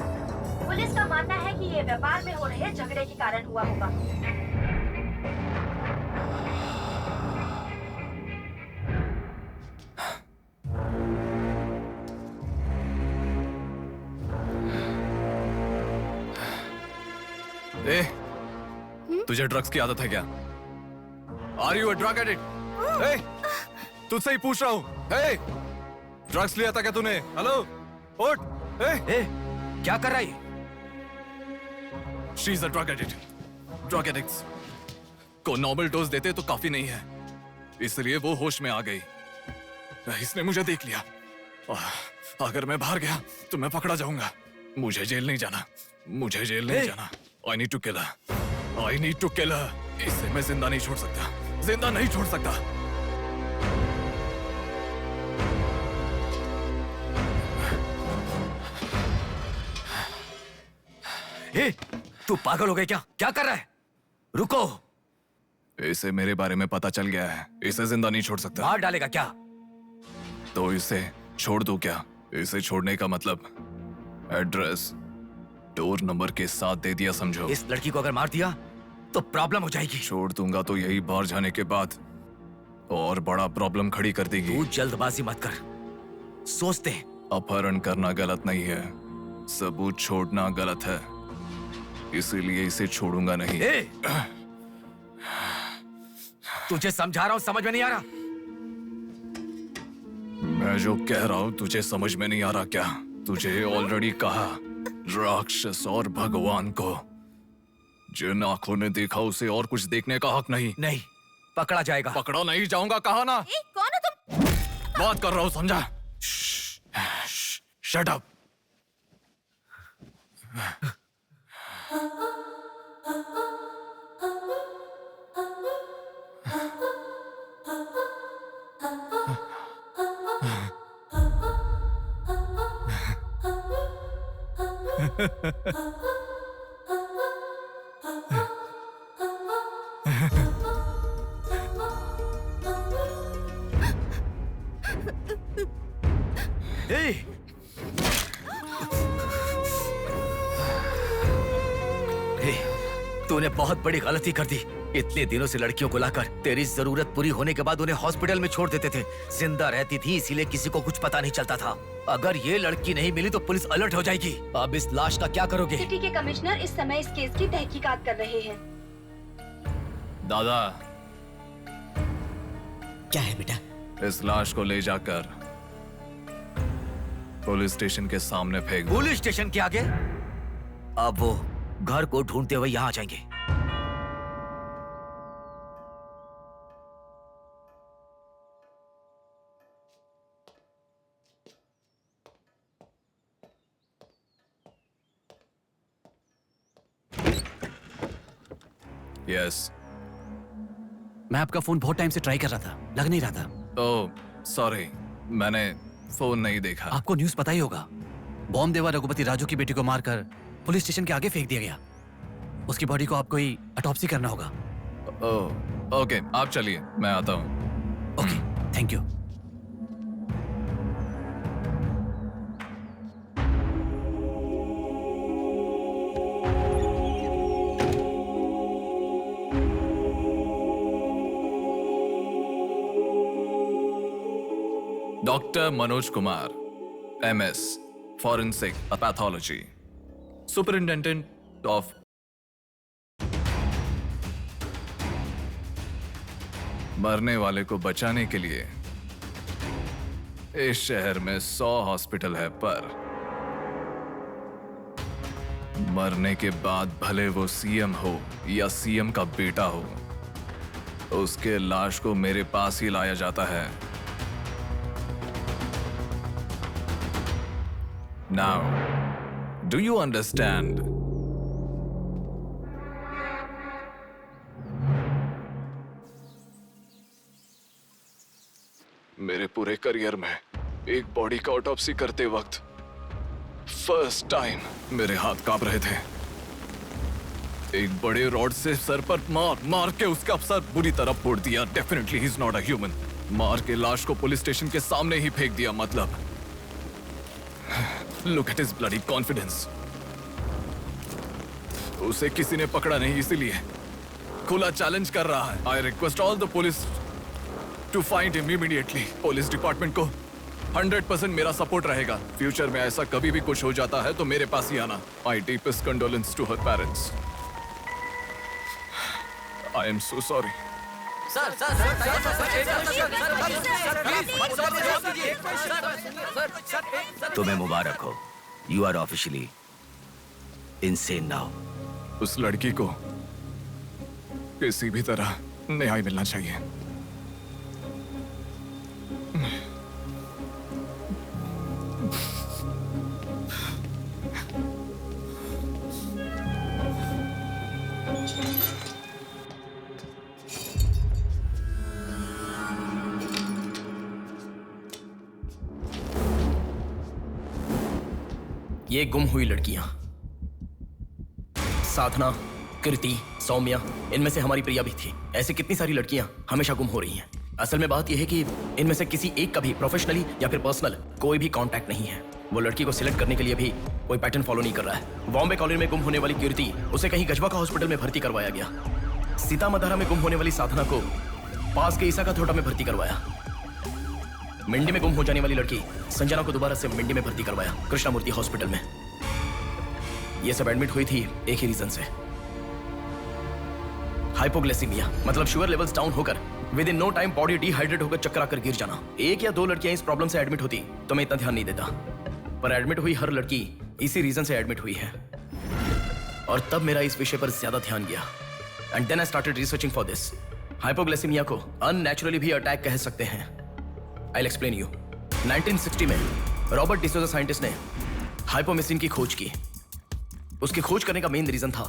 Speaker 10: पुलिस का मानना है कि ये व्यापार में हो रहे झगड़े के कारण हुआ होगा।
Speaker 18: ए, तुझे ड्रग्स की आदत है क्या? Are you a drug addict? ए, तुझसे ही पूछ रहा हूँ। ए, ड्रग्स लिया था क्या तूने? हेलो, उठ।
Speaker 3: ए, क्या कर रहा है?
Speaker 18: She is a drug addict. Drug addicts को नॉर्मल डोज देते तो काफी नहीं है, इसलिए वो होश में आ गई। इसने मुझे देख लिया। अगर मैं बाहर गया तो मैं पकड़ा जाऊंगा। मुझे जेल नहीं जाना, मुझे जेल नहीं जाना। I need to kill her. I need to kill her. इसे मैं जिंदा नहीं छोड़ सकता, जिंदा नहीं छोड़ सकता।
Speaker 3: ए, तू पागल हो गया क्या? क्या कर रहा है? रुको।
Speaker 18: इसे मेरे बारे में पता चल गया है, इसे जिंदा नहीं छोड़ सकता।
Speaker 3: मार डालेगा क्या?
Speaker 18: तो इसे छोड़ दूं क्या? इसे छोड़ने का मतलब एड्रेस, डोर नंबर के साथ दे दिया, समझो।
Speaker 3: इस लड़की को अगर मार दिया तो प्रॉब्लम हो जाएगी।
Speaker 18: छोड़ दूंगा तो यही बाहर जाने के बाद और बड़ा प्रॉब्लम खड़ी कर देगी।
Speaker 3: तू जल्दबाजी मत कर, सोचते हैं।
Speaker 18: अपहरण करना गलत नहीं है, सबूत छोड़ना गलत है, इसीलिए इसे छोड़ूंगा नहीं।
Speaker 3: तुझे समझा रहा हूं, समझ में नहीं आ रहा?
Speaker 18: मैं जो कह रहा हूं तुझे समझ में नहीं आ रहा क्या? तुझे ऑलरेडी कहा, राक्षस और भगवान को जिन आंखों ने देखा उसे और कुछ देखने का हक नहीं।
Speaker 3: नहीं, पकड़ा जाएगा।
Speaker 18: पकड़ा नहीं जाऊंगा, कहा ना।
Speaker 6: कौन हो तुम?
Speaker 18: बात कर रहा हूं, समझा? Shut up.
Speaker 3: तूने बहुत बड़ी गलती कर दी। इतने दिनों से लड़कियों को लाकर तेरी जरूरत पूरी होने के बाद उन्हें हॉस्पिटल में छोड़ देते थे। जिंदा रहती थी इसीलिए किसी को कुछ पता नहीं चलता था। अगर ये लड़की नहीं मिली तो पुलिस अलर्ट हो जाएगी। अब इस लाश का क्या करोगे?
Speaker 10: सिटी के कमिश्नर इस समय इस केस की तहकीकात कर रहे हैं।
Speaker 18: दादा,
Speaker 3: क्या है बेटा?
Speaker 18: इस लाश को ले जाकर पुलिस स्टेशन के सामने फेंक दो।
Speaker 3: पुलिस स्टेशन के आगे? अब वो घर को ढूंढते हुए यहाँ आ जाएंगे।
Speaker 18: यस।
Speaker 3: मैं आपका फोन बहुत टाइम से ट्राई कर रहा था, लग नहीं रहा था।
Speaker 18: ओह, सॉरी, मैंने फोन नहीं देखा।
Speaker 4: आपको न्यूज़ पता ही होगा, बॉम्ब देवा रघुपति राजू की बेटी को मारकर पुलिस स्टेशन के आगे फेंक दिया गया। उसकी बॉडी को आपको ही ऑटोप्सी करना होगा।
Speaker 18: ओके, आप चलिए, मैं आता हूँ।
Speaker 4: Okay, thank you.
Speaker 18: Doctor Manoj Kumar, MS, Forensic Pathology, Superintendent of मरने वाले को बचाने के लिए इस शहर में 100 हॉस्पिटल है, पर मरने के बाद भले वो सीएम हो या सीएम का बेटा हो, उसके लाश को मेरे पास ही लाया जाता है। Now, do you understand? मेरे पूरे करियर में एक बॉडी का ऑटोप्सी करते वक्त फर्स्ट टाइम मेरे हाथ कांप रहे थे। एक बड़े रॉड से सर पर मार के उसका सर बुरी तरह फोड़ दिया। Definitely he is not a human. मार के लाश को पुलिस स्टेशन के सामने ही फेंक दिया। मतलब look at his bloody confidence. उसे किसी ने पकड़ा नहीं, इसीलिए खुला चैलेंज कर रहा है। I request all the police to find him immediately. Police department को 100% मेरा सपोर्ट रहेगा। फ्यूचर में ऐसा कभी भी कुछ हो जाता है तो मेरे पास ही आना। My deepest condolence to her parents. I am so sorry.
Speaker 3: तुम्हें मुबारक हो, you are officially insane now.
Speaker 18: उस लड़की को किसी भी तरह न्याय मिलना चाहिए।
Speaker 1: ये गुम हुई लड़कियां साधना, कृति, सौम्या, इनमें से हमारी प्रिया भी थी। ऐसे कितनी सारी लड़कियां हमेशा गुम हो रही हैं। असल में बात यह है कि इनमें से किसी एक का भी प्रोफेशनली या फिर पर्सनल कोई भी कांटेक्ट नहीं है। वो लड़की को सिलेक्ट करने के लिए भी कोई पैटर्न फॉलो नहीं कर रहा है। बॉम्बे कॉलोनी में गुम होने वाली कीर्ति, उसे कहीं गजवा का हॉस्पिटल में भर्ती करवाया गया। सीतामढ़ी में गुम होने वाली साधना को पास के ईसा का थोड़ा में भर्ती करवाया। मिंडी में गुम हो जाने वाली लड़की संजना को दोबारा से मिंडी में भर्ती करवाया, कृष्णामूर्ति हॉस्पिटल में। ये सब एडमिट हुई थी एक ही रीजन से, हाइपोग्लाइसेमिया, मतलब शुगर लेवल्स डाउन होकर with in no time body dehydrate होकर चक्कर आकर गिर जाना। एक या दो लड़कियां इस प्रॉब्लम से एडमिट होती तो मैं इतना ध्यान नहीं देता, पर एडमिट हुई हर लड़की इसी रीजन से एडमिट हुई है। और तब मेरा इस विषय पर ज्यादा ध्यान गया and then I started researching for this. Hypoglycaemia को अननेचुरली भी अटैक कह सकते हैं। I'll explain you. 1960 में रॉबर्ट डिसोजा साइंटिस्ट ने हाइपोमेसिन की खोज की। उसकी खोज करने का मेन रीजन था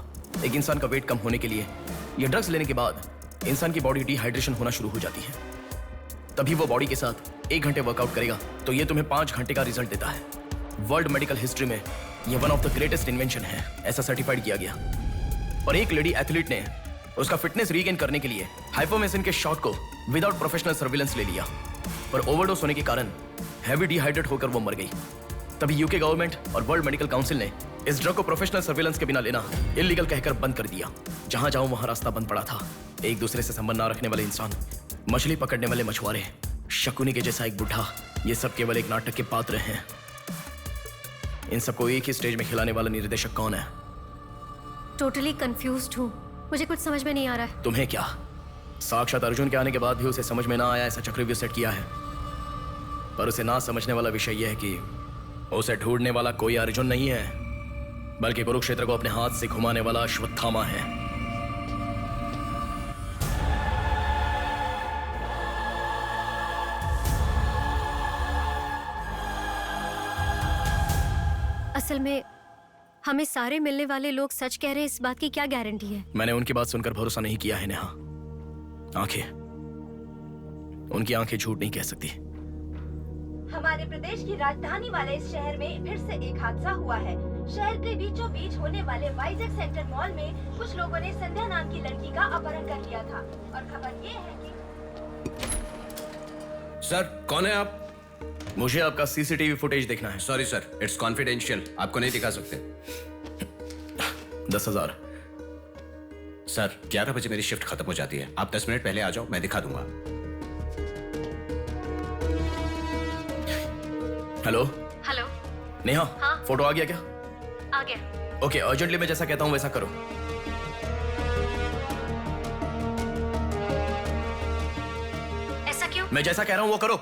Speaker 1: एक इंसान का वेट कम होने के लिए ये ड्रग्स लेने के बाद इंसान की बॉडी डिहाइड्रेशन होना शुरू हो जाती है। तभी वो बॉडी के साथ 1 घंटे वर्कआउट करेगा तो ये तुम्हें 5 घंटे का रिजल्ट देता है। वर्ल्ड मेडिकल हिस्ट्री में ये one of the greatest invention है, ऐसा सर्टिफाइड किया गया। और एक लेडी एथलीट ने उसका फिटनेस रीगेन करने के लिए हाइपोमेसिन के शॉट को विदाउट प्रोफेशनल सर्विलेंस ले लिया, पर ओवरडोज होने के कारण हैवी डिहाइड्रेट होकर वो मर गई। तभी यूके गवर्नमेंट और वर्ल्ड मेडिकल काउंसिल ने इस ड्रग को प्रोफेशनल सर्विलेंस के बिना लेना इलीगल कहकर बंद कर दिया। जहां जाओ वहां रास्ता बंद पड़ा था। एक दूसरे से संबंध ना रखने वाले इंसान, मछली पकड़ने वाले मछुआरे, शकुनी के जैसा एक बुढ़ा, ये सब केवल एक नाटक के पात्र हैं। इन सबको एक ही स्टेज में खिलाने वाला निर्देशक कौन है?
Speaker 2: टोटली कंफ्यूज्ड हूँ, मुझे कुछ समझ में नहीं आ रहा है।
Speaker 1: तुम्हें क्या? साक्षात अर्जुन के आने के बाद भी उसे समझ में ना आया ऐसा चक्रव्यूह सेट किया है। पर उसे ना समझने वाला विषय यह है कि उसे ढूंढने वाला कोई अर्जुन नहीं है, बल्कि कुरुक्षेत्र को अपने हाथ से घुमाने वाला अश्वत्थामा है।
Speaker 2: असल में हमें सारे मिलने वाले लोग सच कह रहे हैं, इस बात की क्या गारंटी है?
Speaker 1: मैंने उनकी बात सुनकर भरोसा नहीं किया है नेहा। आंखें, उनकी आंखें झूठ नहीं कह सकती।
Speaker 10: हमारे प्रदेश की राजधानी वाले इस शहर में फिर से एक हादसा हुआ है। शहर के बीचों बीच होने वाले वाइजैक सेंटर मॉल में कुछ लोगों ने संध्या नाम की लड़की का अपहरण कर लिया था और खबर ये है कि
Speaker 15: सर, कौन है आप?
Speaker 1: मुझे आपका सीसीटीवी फुटेज देखना है।
Speaker 15: सॉरी सर, इट्स कॉन्फिडेंशियल, आपको नहीं दिखा सकते।
Speaker 1: 10,000।
Speaker 15: सर, 11 बजे मेरी शिफ्ट खत्म हो जाती है, आप 10 मिनट पहले आ जाओ, मैं दिखा दूंगा।
Speaker 1: Hello
Speaker 2: hello.
Speaker 1: नेहा,
Speaker 2: हाँ?
Speaker 1: फोटो आ गया क्या?
Speaker 2: आ गया।
Speaker 1: ओके, अर्जेंटली मैं जैसा कहता हूँ वैसा करो।
Speaker 2: ऐसा क्यों?
Speaker 1: मैं जैसा कह रहा हूँ वो करो।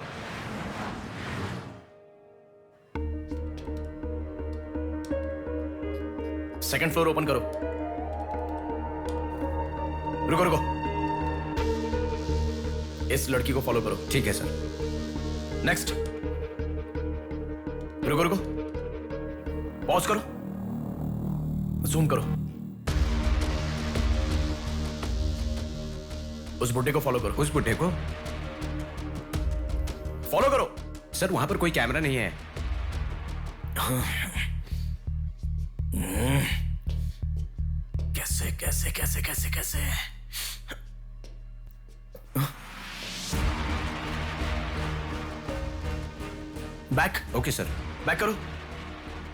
Speaker 1: सेकंड फ्लोर ओपन करो। रुको रुको, इस लड़की को फॉलो करो।
Speaker 15: ठीक है सर।
Speaker 1: नेक्स्ट। रुको रुको, पॉज करो, जूम करो। उस बुड्ढे को फॉलो करो।
Speaker 15: उस बुड्ढे को
Speaker 1: फॉलो करो।
Speaker 15: सर, वहां पर कोई कैमरा नहीं है।
Speaker 1: कैसे कैसे कैसे कैसे कैसे? बैक।
Speaker 15: Okay sir.
Speaker 1: बैक करो,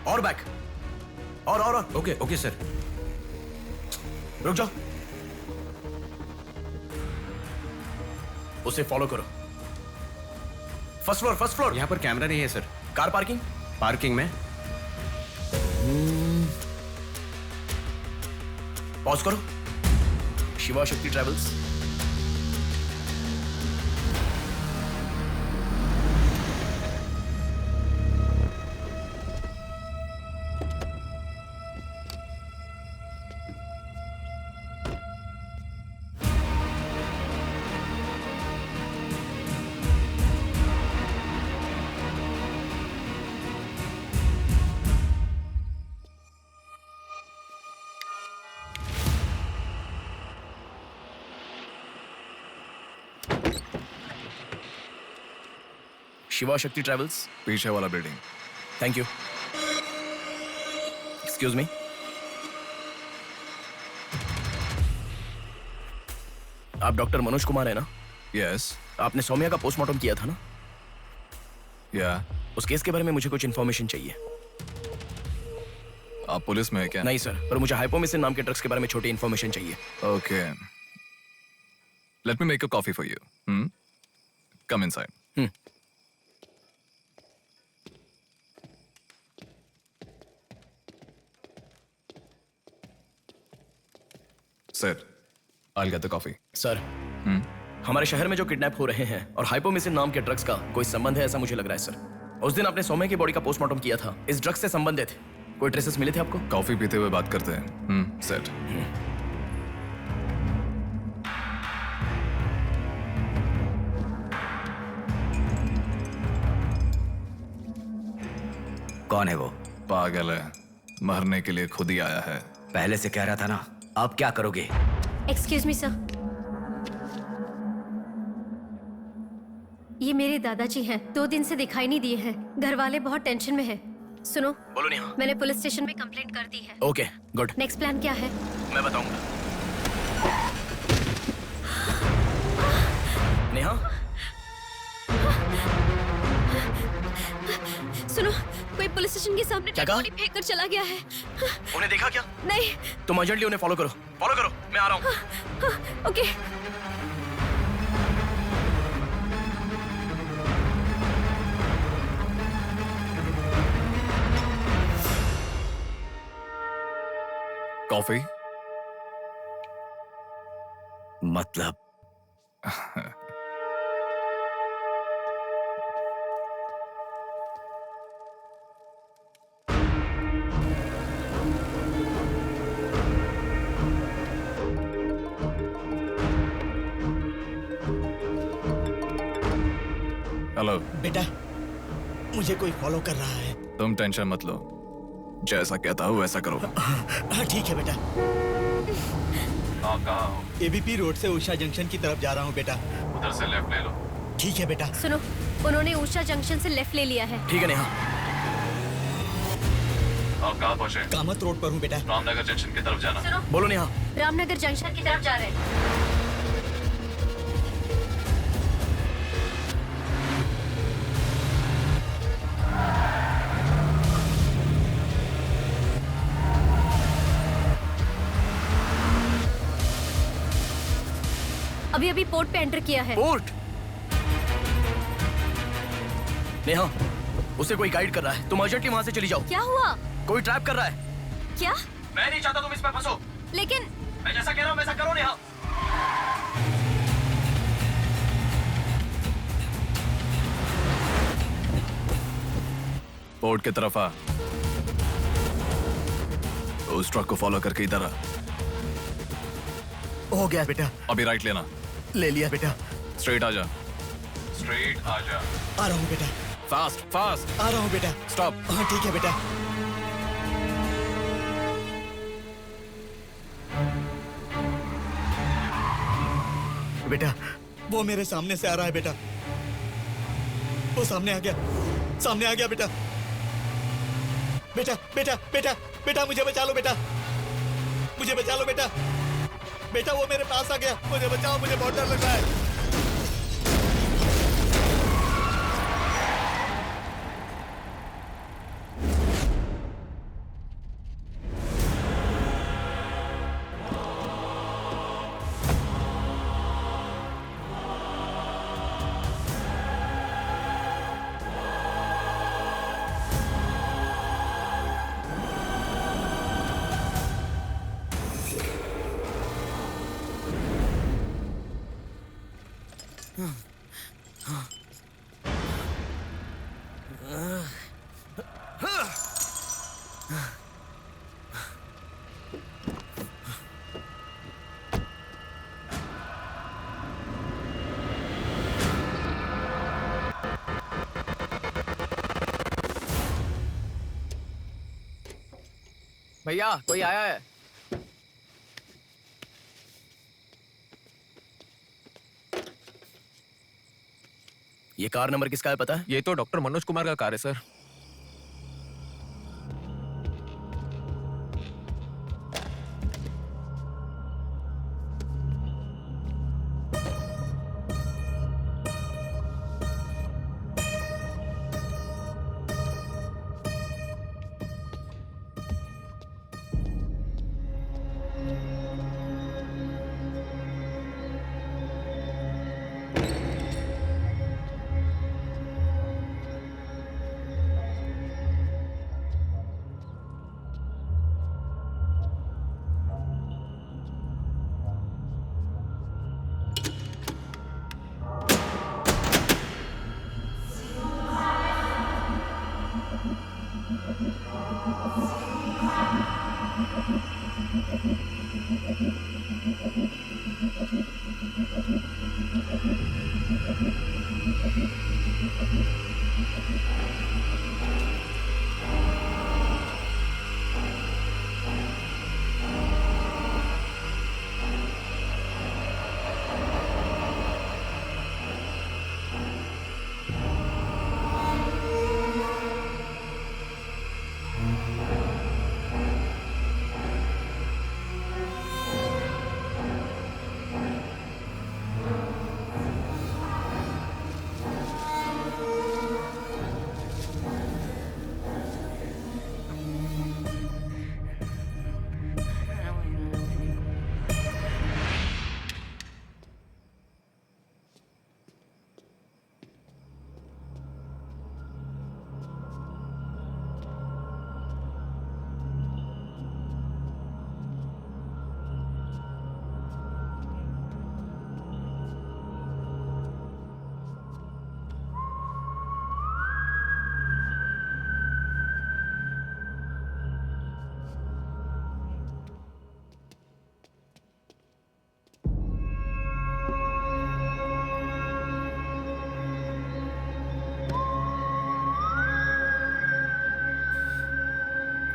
Speaker 1: और बैक, और
Speaker 15: ओके ओके सर।
Speaker 1: रुक जाओ, उसे फॉलो करो। First floor, first floor.
Speaker 15: यहाँ पर कैमरा नहीं है सर।
Speaker 1: Car parking.
Speaker 15: पार्किंग में।
Speaker 1: पॉज करो। शिवा शक्ति ट्रैवल्स। शिवा शक्ति ट्रैवल्स।
Speaker 18: पीछे वाला building.
Speaker 1: Thank you. Excuse me. आप डॉक्टर मनोज कुमार है ना?
Speaker 18: यस।
Speaker 1: आपने सौम्या का पोस्टमार्टम किया था ना?
Speaker 18: या।
Speaker 1: उस केस के बारे में मुझे कुछ इन्फॉर्मेशन चाहिए।
Speaker 18: आप पुलिस में है क्या?
Speaker 1: नहीं सर, पर मुझे हाइपोमिसिन नाम के ड्रग्स के बारे में छोटी इन्फॉर्मेशन चाहिए।
Speaker 18: Okay, let me make a coffee for you. Come inside. Sir, I'll get the coffee.
Speaker 1: Sir, हमारे शहर में जो किडनैप हो रहे हैं और हाइपोमिसिन नाम के ड्रग्स का कोई संबंध है ऐसा मुझे लग रहा है सर। उस दिन आपने सौम्या की बॉडी का पोस्टमार्टम किया था, इस ड्रग्स से संबंधित कोई ट्रेसेस मिले थे आपको?
Speaker 18: कॉफी पीते हुए बात करते हैं। सेट।
Speaker 3: कौन है वो?
Speaker 18: पागल है, मरने के लिए खुद ही आया है।
Speaker 3: पहले से कह रहा था ना। आप क्या करोगे?
Speaker 2: एक्सक्यूज मी सर, ये मेरे दादाजी हैं। 2 दिन से दिखाई नहीं दिए हैं। घर वाले बहुत टेंशन में हैं। सुनो।
Speaker 1: बोलो नेहा।
Speaker 2: मैंने पुलिस स्टेशन में कंप्लेंट कर दी है।
Speaker 1: Okay, good.
Speaker 2: नेक्स्ट प्लान क्या है?
Speaker 1: मैं बताऊंगा। नेहा,
Speaker 2: सुनो, कोई पुलिस स्टेशन के सामने
Speaker 1: क्या कहा?
Speaker 2: बॉडी फेंक कर चला गया है।
Speaker 1: उन्हें देखा क्या?
Speaker 2: नहीं।
Speaker 1: तुम अर्जेंटली उन्हें फॉलो करो। फॉलो करो, मैं आ रहा हूँ।
Speaker 2: हाँ, ओके।
Speaker 18: कॉफी?
Speaker 3: मतलब
Speaker 18: हेलो।
Speaker 12: बेटा, मुझे कोई फॉलो कर रहा है।
Speaker 18: तुम टेंशन मत लो, जैसा कहता हूँ वैसा करो।
Speaker 12: हाँ ठीक है बेटा।
Speaker 18: कहाँ हो?
Speaker 12: एबीपी रोड से उषा जंक्शन की तरफ जा रहा हूँ बेटा।
Speaker 18: उधर से लेफ्ट ले लो,
Speaker 12: ठीक है बेटा।
Speaker 2: सुनो, उन्होंने उषा जंक्शन से लेफ्ट ले लिया है।
Speaker 1: ठीक है नेहा।
Speaker 18: आप कहाँ पहुँचे?
Speaker 12: कामत रोड पर हूँ बेटा।
Speaker 18: रामनगर जंक्शन की तरफ जाना।
Speaker 2: सुनो,
Speaker 1: बोलो नेहा।
Speaker 2: रामनगर जंक्शन की तरफ जा रहे हैं। अभी अभी पोर्ट पे एंटर किया है।
Speaker 1: पोर्ट? नेहा, उसे कोई गाइड कर रहा है, तुम अर्जेंटली वहां से चली जाओ।
Speaker 2: क्या हुआ?
Speaker 1: कोई ट्रैप कर रहा है।
Speaker 2: क्या?
Speaker 1: मैं नहीं चाहता तुम इसमें फंसो।
Speaker 2: लेकिन
Speaker 1: मैं जैसा कह रहा हूँ वैसा करो नेहा।
Speaker 18: पोर्ट की तरफ आ। उस ट्रक को फॉलो करके इधर आ।
Speaker 12: हो गया बेटा।
Speaker 18: अभी राइट लेना।
Speaker 12: ले लिया बेटा।
Speaker 18: स्ट्रेट आ जा। स्ट्रेट आ जा।
Speaker 12: आ रहा हूँ बेटा।
Speaker 18: Fast fast.
Speaker 12: आ रहा हूँ बेटा।
Speaker 18: स्टॉप।
Speaker 12: हाँ ठीक है बेटा। बेटा, वो मेरे सामने से आ रहा है बेटा। वो सामने आ गया। सामने आ गया बेटा। बेटा बेटा बेटा बेटा मुझे बचा लो बेटा। मुझे बचा लो बेटा। बेटा वो मेरे पास आ गया। मुझे बचाओ, मुझे बहुत डर लग रहा है।
Speaker 17: भैया कोई आया है।
Speaker 1: ये कार नंबर किसका है पता है?
Speaker 9: ये तो डॉक्टर मनोज कुमार का कार है sir.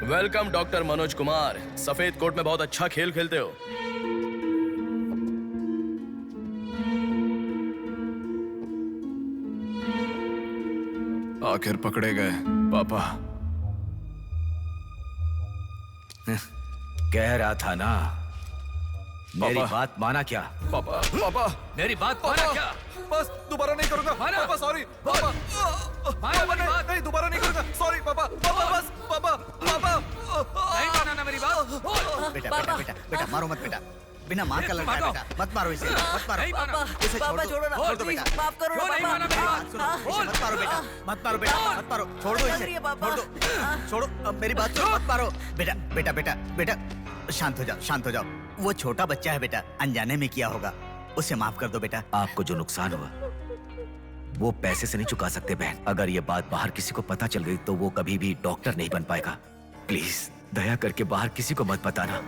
Speaker 1: Welcome doctor Manoj Kumar. सफेद कोट में बहुत अच्छा खेल खेलते हो।
Speaker 18: आखिर पकड़े गए पापा।
Speaker 3: कह रहा था ना, मेरी
Speaker 18: पापा।
Speaker 3: बात माना क्या?
Speaker 18: पापा पापा
Speaker 3: मेरी बात माना क्या?
Speaker 18: बस दोबारा नहीं करूंगा पापा, सॉरी पापा। पापा नहीं दोबारा नहीं करूंगा, सॉरी पापा। पापा बस पापा पापा
Speaker 3: नहीं माना ना मेरी बात।
Speaker 5: बेटा बेटा बेटा बेटा मारो मत बेटा, बिना मार का लड़का है बेटा, मत मारो इसे, मत मारो इसे,
Speaker 13: पापा छोड़ो ना,
Speaker 5: छोड़ दो बेटा,
Speaker 13: माफ करो ना पापा।
Speaker 5: इसे मत मारो बेटा, मत मारो बेटा, मत मारो, छोड़ दो इसे, छोड़ दो, छोड़ो, अब मेरी बात सुनो, मत मारो बेटा बेटा बेटा बेटा, शांत हो जाओ, शांत हो जाओ। वो छोटा बच्चा है बेटा, अनजाने में किया होगा, उसे माफ कर दो बेटा।
Speaker 3: आपको जो नुकसान हुआ वो पैसे से नहीं चुका सकते बहन। अगर ये बात बाहर किसी को पता चल गई तो वो कभी भी डॉक्टर नहीं बन पाएगा। प्लीज दया करके बाहर किसी को मत बताना,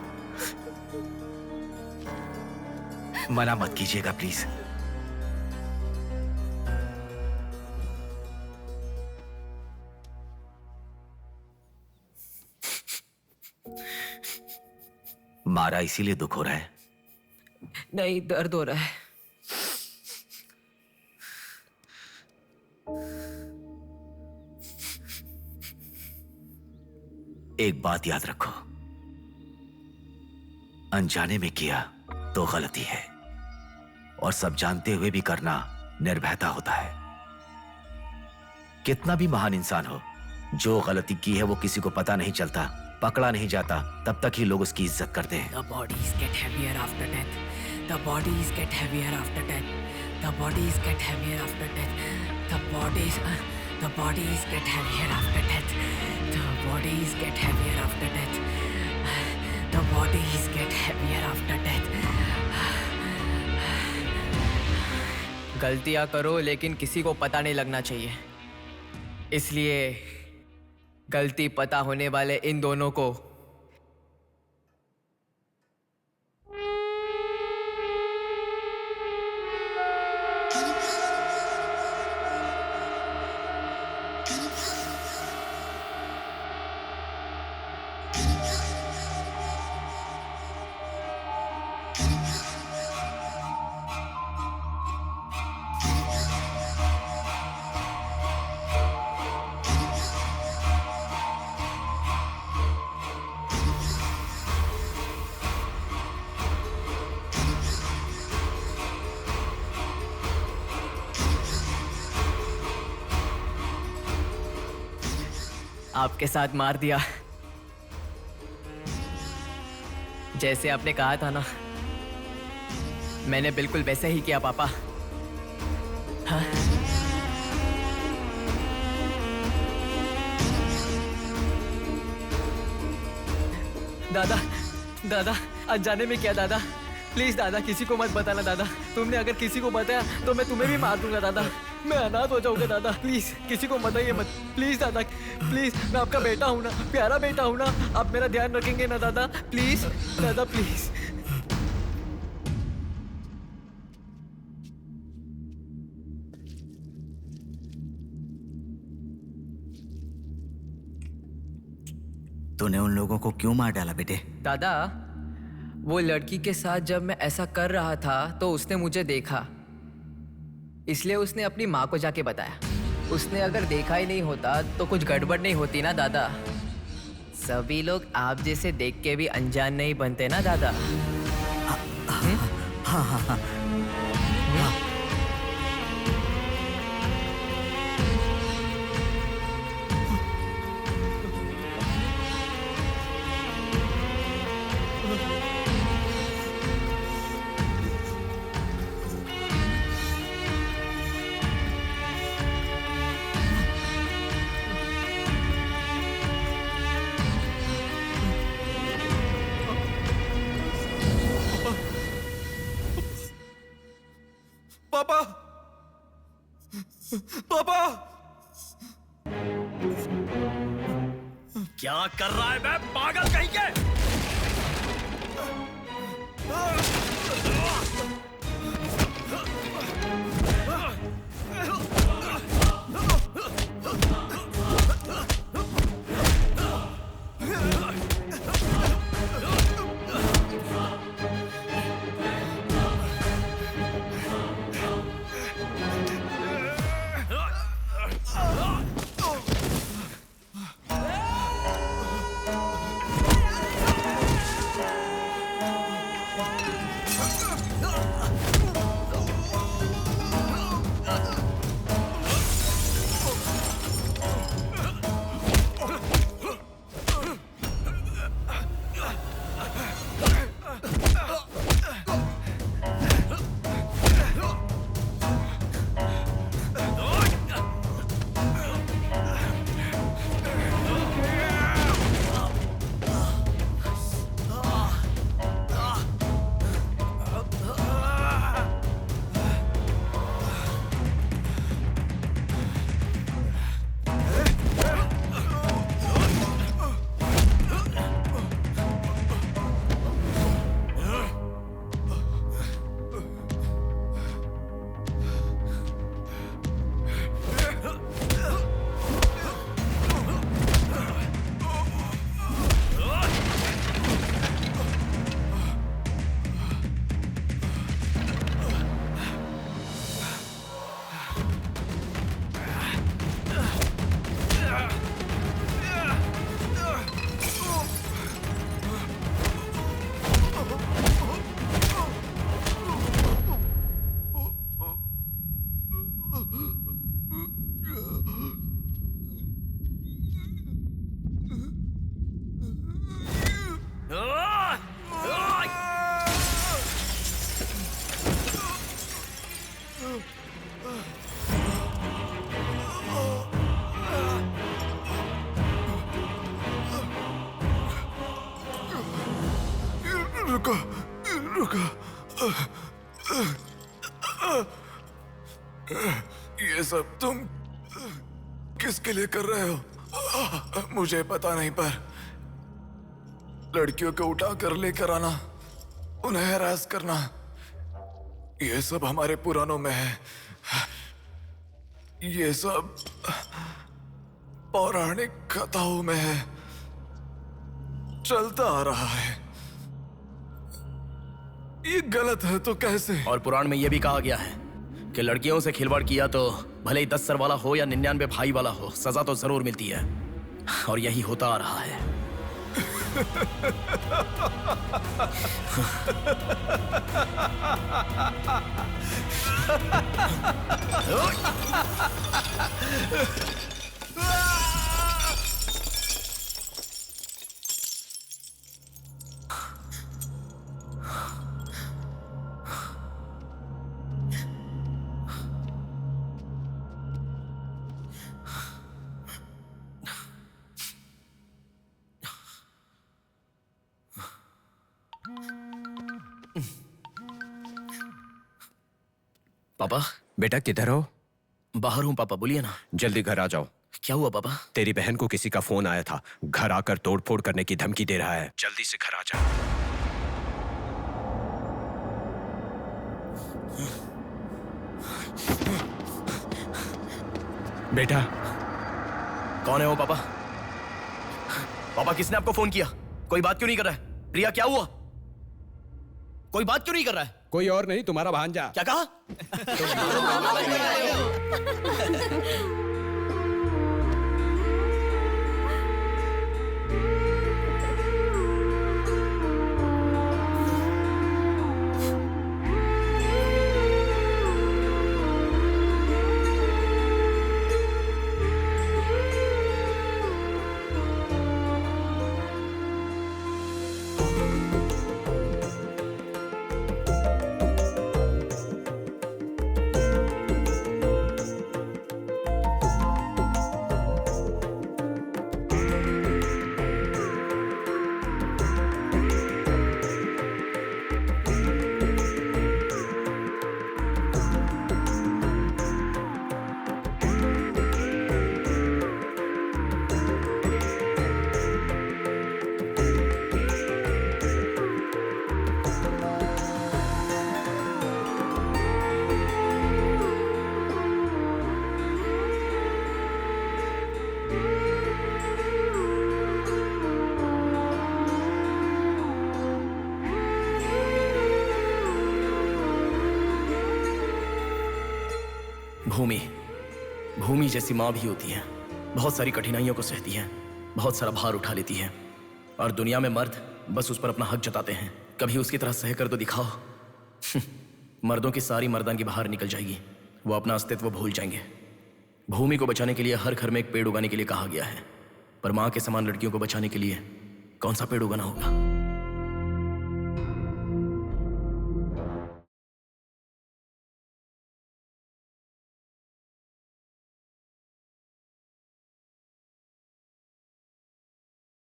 Speaker 3: मना मत कीजिएगा प्लीज। मारा इसीलिए दुख हो रहा है?
Speaker 17: नहीं, दर्द हो रहा है।
Speaker 3: एक बात याद रखो, अनजाने में किया तो गलती है, और सब जानते हुए भी करना निर्भयता होता है। कितना भी महान इंसान हो, जो गलती की है वो किसी को पता नहीं चलता, पकड़ा नहीं जाता, तब तक ही लोग उसकी इज्जत करते हैं।
Speaker 17: The bodies get heavier after death. The bodies get heavier after death. The bodies get heavier after death. The bodies get heavier after death. The bodies get heavier after death. The bodies get heavier after death. गलतियां करो लेकिन किसी को पता नहीं लगना चाहिए, इसलिए गलती पता होने वाले इन दोनों को आपके साथ मार दिया, जैसे आपने कहा था ना, मैंने बिल्कुल वैसे ही किया पापा। हाँ? दादा दादा अनजाने में किया दादा, प्लीज दादा किसी को मत बताना दादा। तुमने अगर किसी को बताया तो मैं तुम्हें भी मार दूंगा दादा, मैं अनाथ हो जाऊंगा दादा। प्लीज किसी को बताइए मत, प्लीज दादा, प्लीज। मैं आपका बेटा हूं ना, प्यारा बेटा हूं ना, आप मेरा ध्यान रखेंगे ना दादा? प्लीज दादा प्लीज।
Speaker 5: तूने उन लोगों को क्यों मार डाला बेटे?
Speaker 17: दादा वो लड़की के साथ जब मैं ऐसा कर रहा था तो उसने मुझे देखा, इसलिए उसने अपनी माँ को जाके बताया। उसने अगर देखा ही नहीं होता तो कुछ गड़बड़ नहीं होती ना दादा। सभी लोग आप जैसे देख के भी अनजान नहीं बनते ना दादा।
Speaker 5: हाँ हाँ हाँ
Speaker 18: पापा पापा
Speaker 1: क्या कर रहा है बे पागल कहीं के?
Speaker 18: रुको रुको। ये सब तुम किसके लिए कर रहे हो? मुझे पता नहीं, पर लड़कियों को उठा कर लेकर आना, उन्हें हैरास करना, ये सब हमारे पुराणों में है। ये सब पौराणिक कथाओं में है, चलता आ रहा है। ये गलत है तो कैसे?
Speaker 1: और पुराण में यह भी कहा गया है कि लड़कियों से खिलवाड़ किया तो भले ही 10 सर वाला हो या 99 भाई वाला हो, सजा तो जरूर मिलती है। और यही होता आ रहा है। पापा।
Speaker 15: बेटा किधर हो?
Speaker 1: बाहर हूँ पापा, बोलिए ना।
Speaker 15: जल्दी घर आ जाओ।
Speaker 1: क्या हुआ पापा?
Speaker 15: तेरी बहन को किसी का फोन आया था, घर आकर तोड़फोड़ करने की धमकी दे रहा है। जल्दी से घर आ जा। बेटा।
Speaker 1: कौन है वो पापा? पापा किसने आपको फोन किया? कोई बात क्यों नहीं कर रहा है? प्रिया क्या हुआ? कोई बात क्यों नहीं कर रहा है?
Speaker 15: कोई और नहीं, तुम्हारा भांजा।
Speaker 1: क्या कहा? भूमि, भूमि जैसी माँ भी होती है, बहुत सारी कठिनाइयों को सहती है, बहुत सारा भार उठा लेती है। और दुनिया में मर्द बस उस पर अपना हक जताते हैं। कभी उसकी तरह सह कर तो दिखाओ। मर्दों की सारी मर्दानगी बाहर निकल जाएगी, वो अपना अस्तित्व भूल जाएंगे। भूमि को बचाने के लिए हर घर में एक पेड़ उगाने के लिए कहा गया है, पर माँ के समान लड़कियों को बचाने के लिए कौन सा पेड़ उगाना होगा?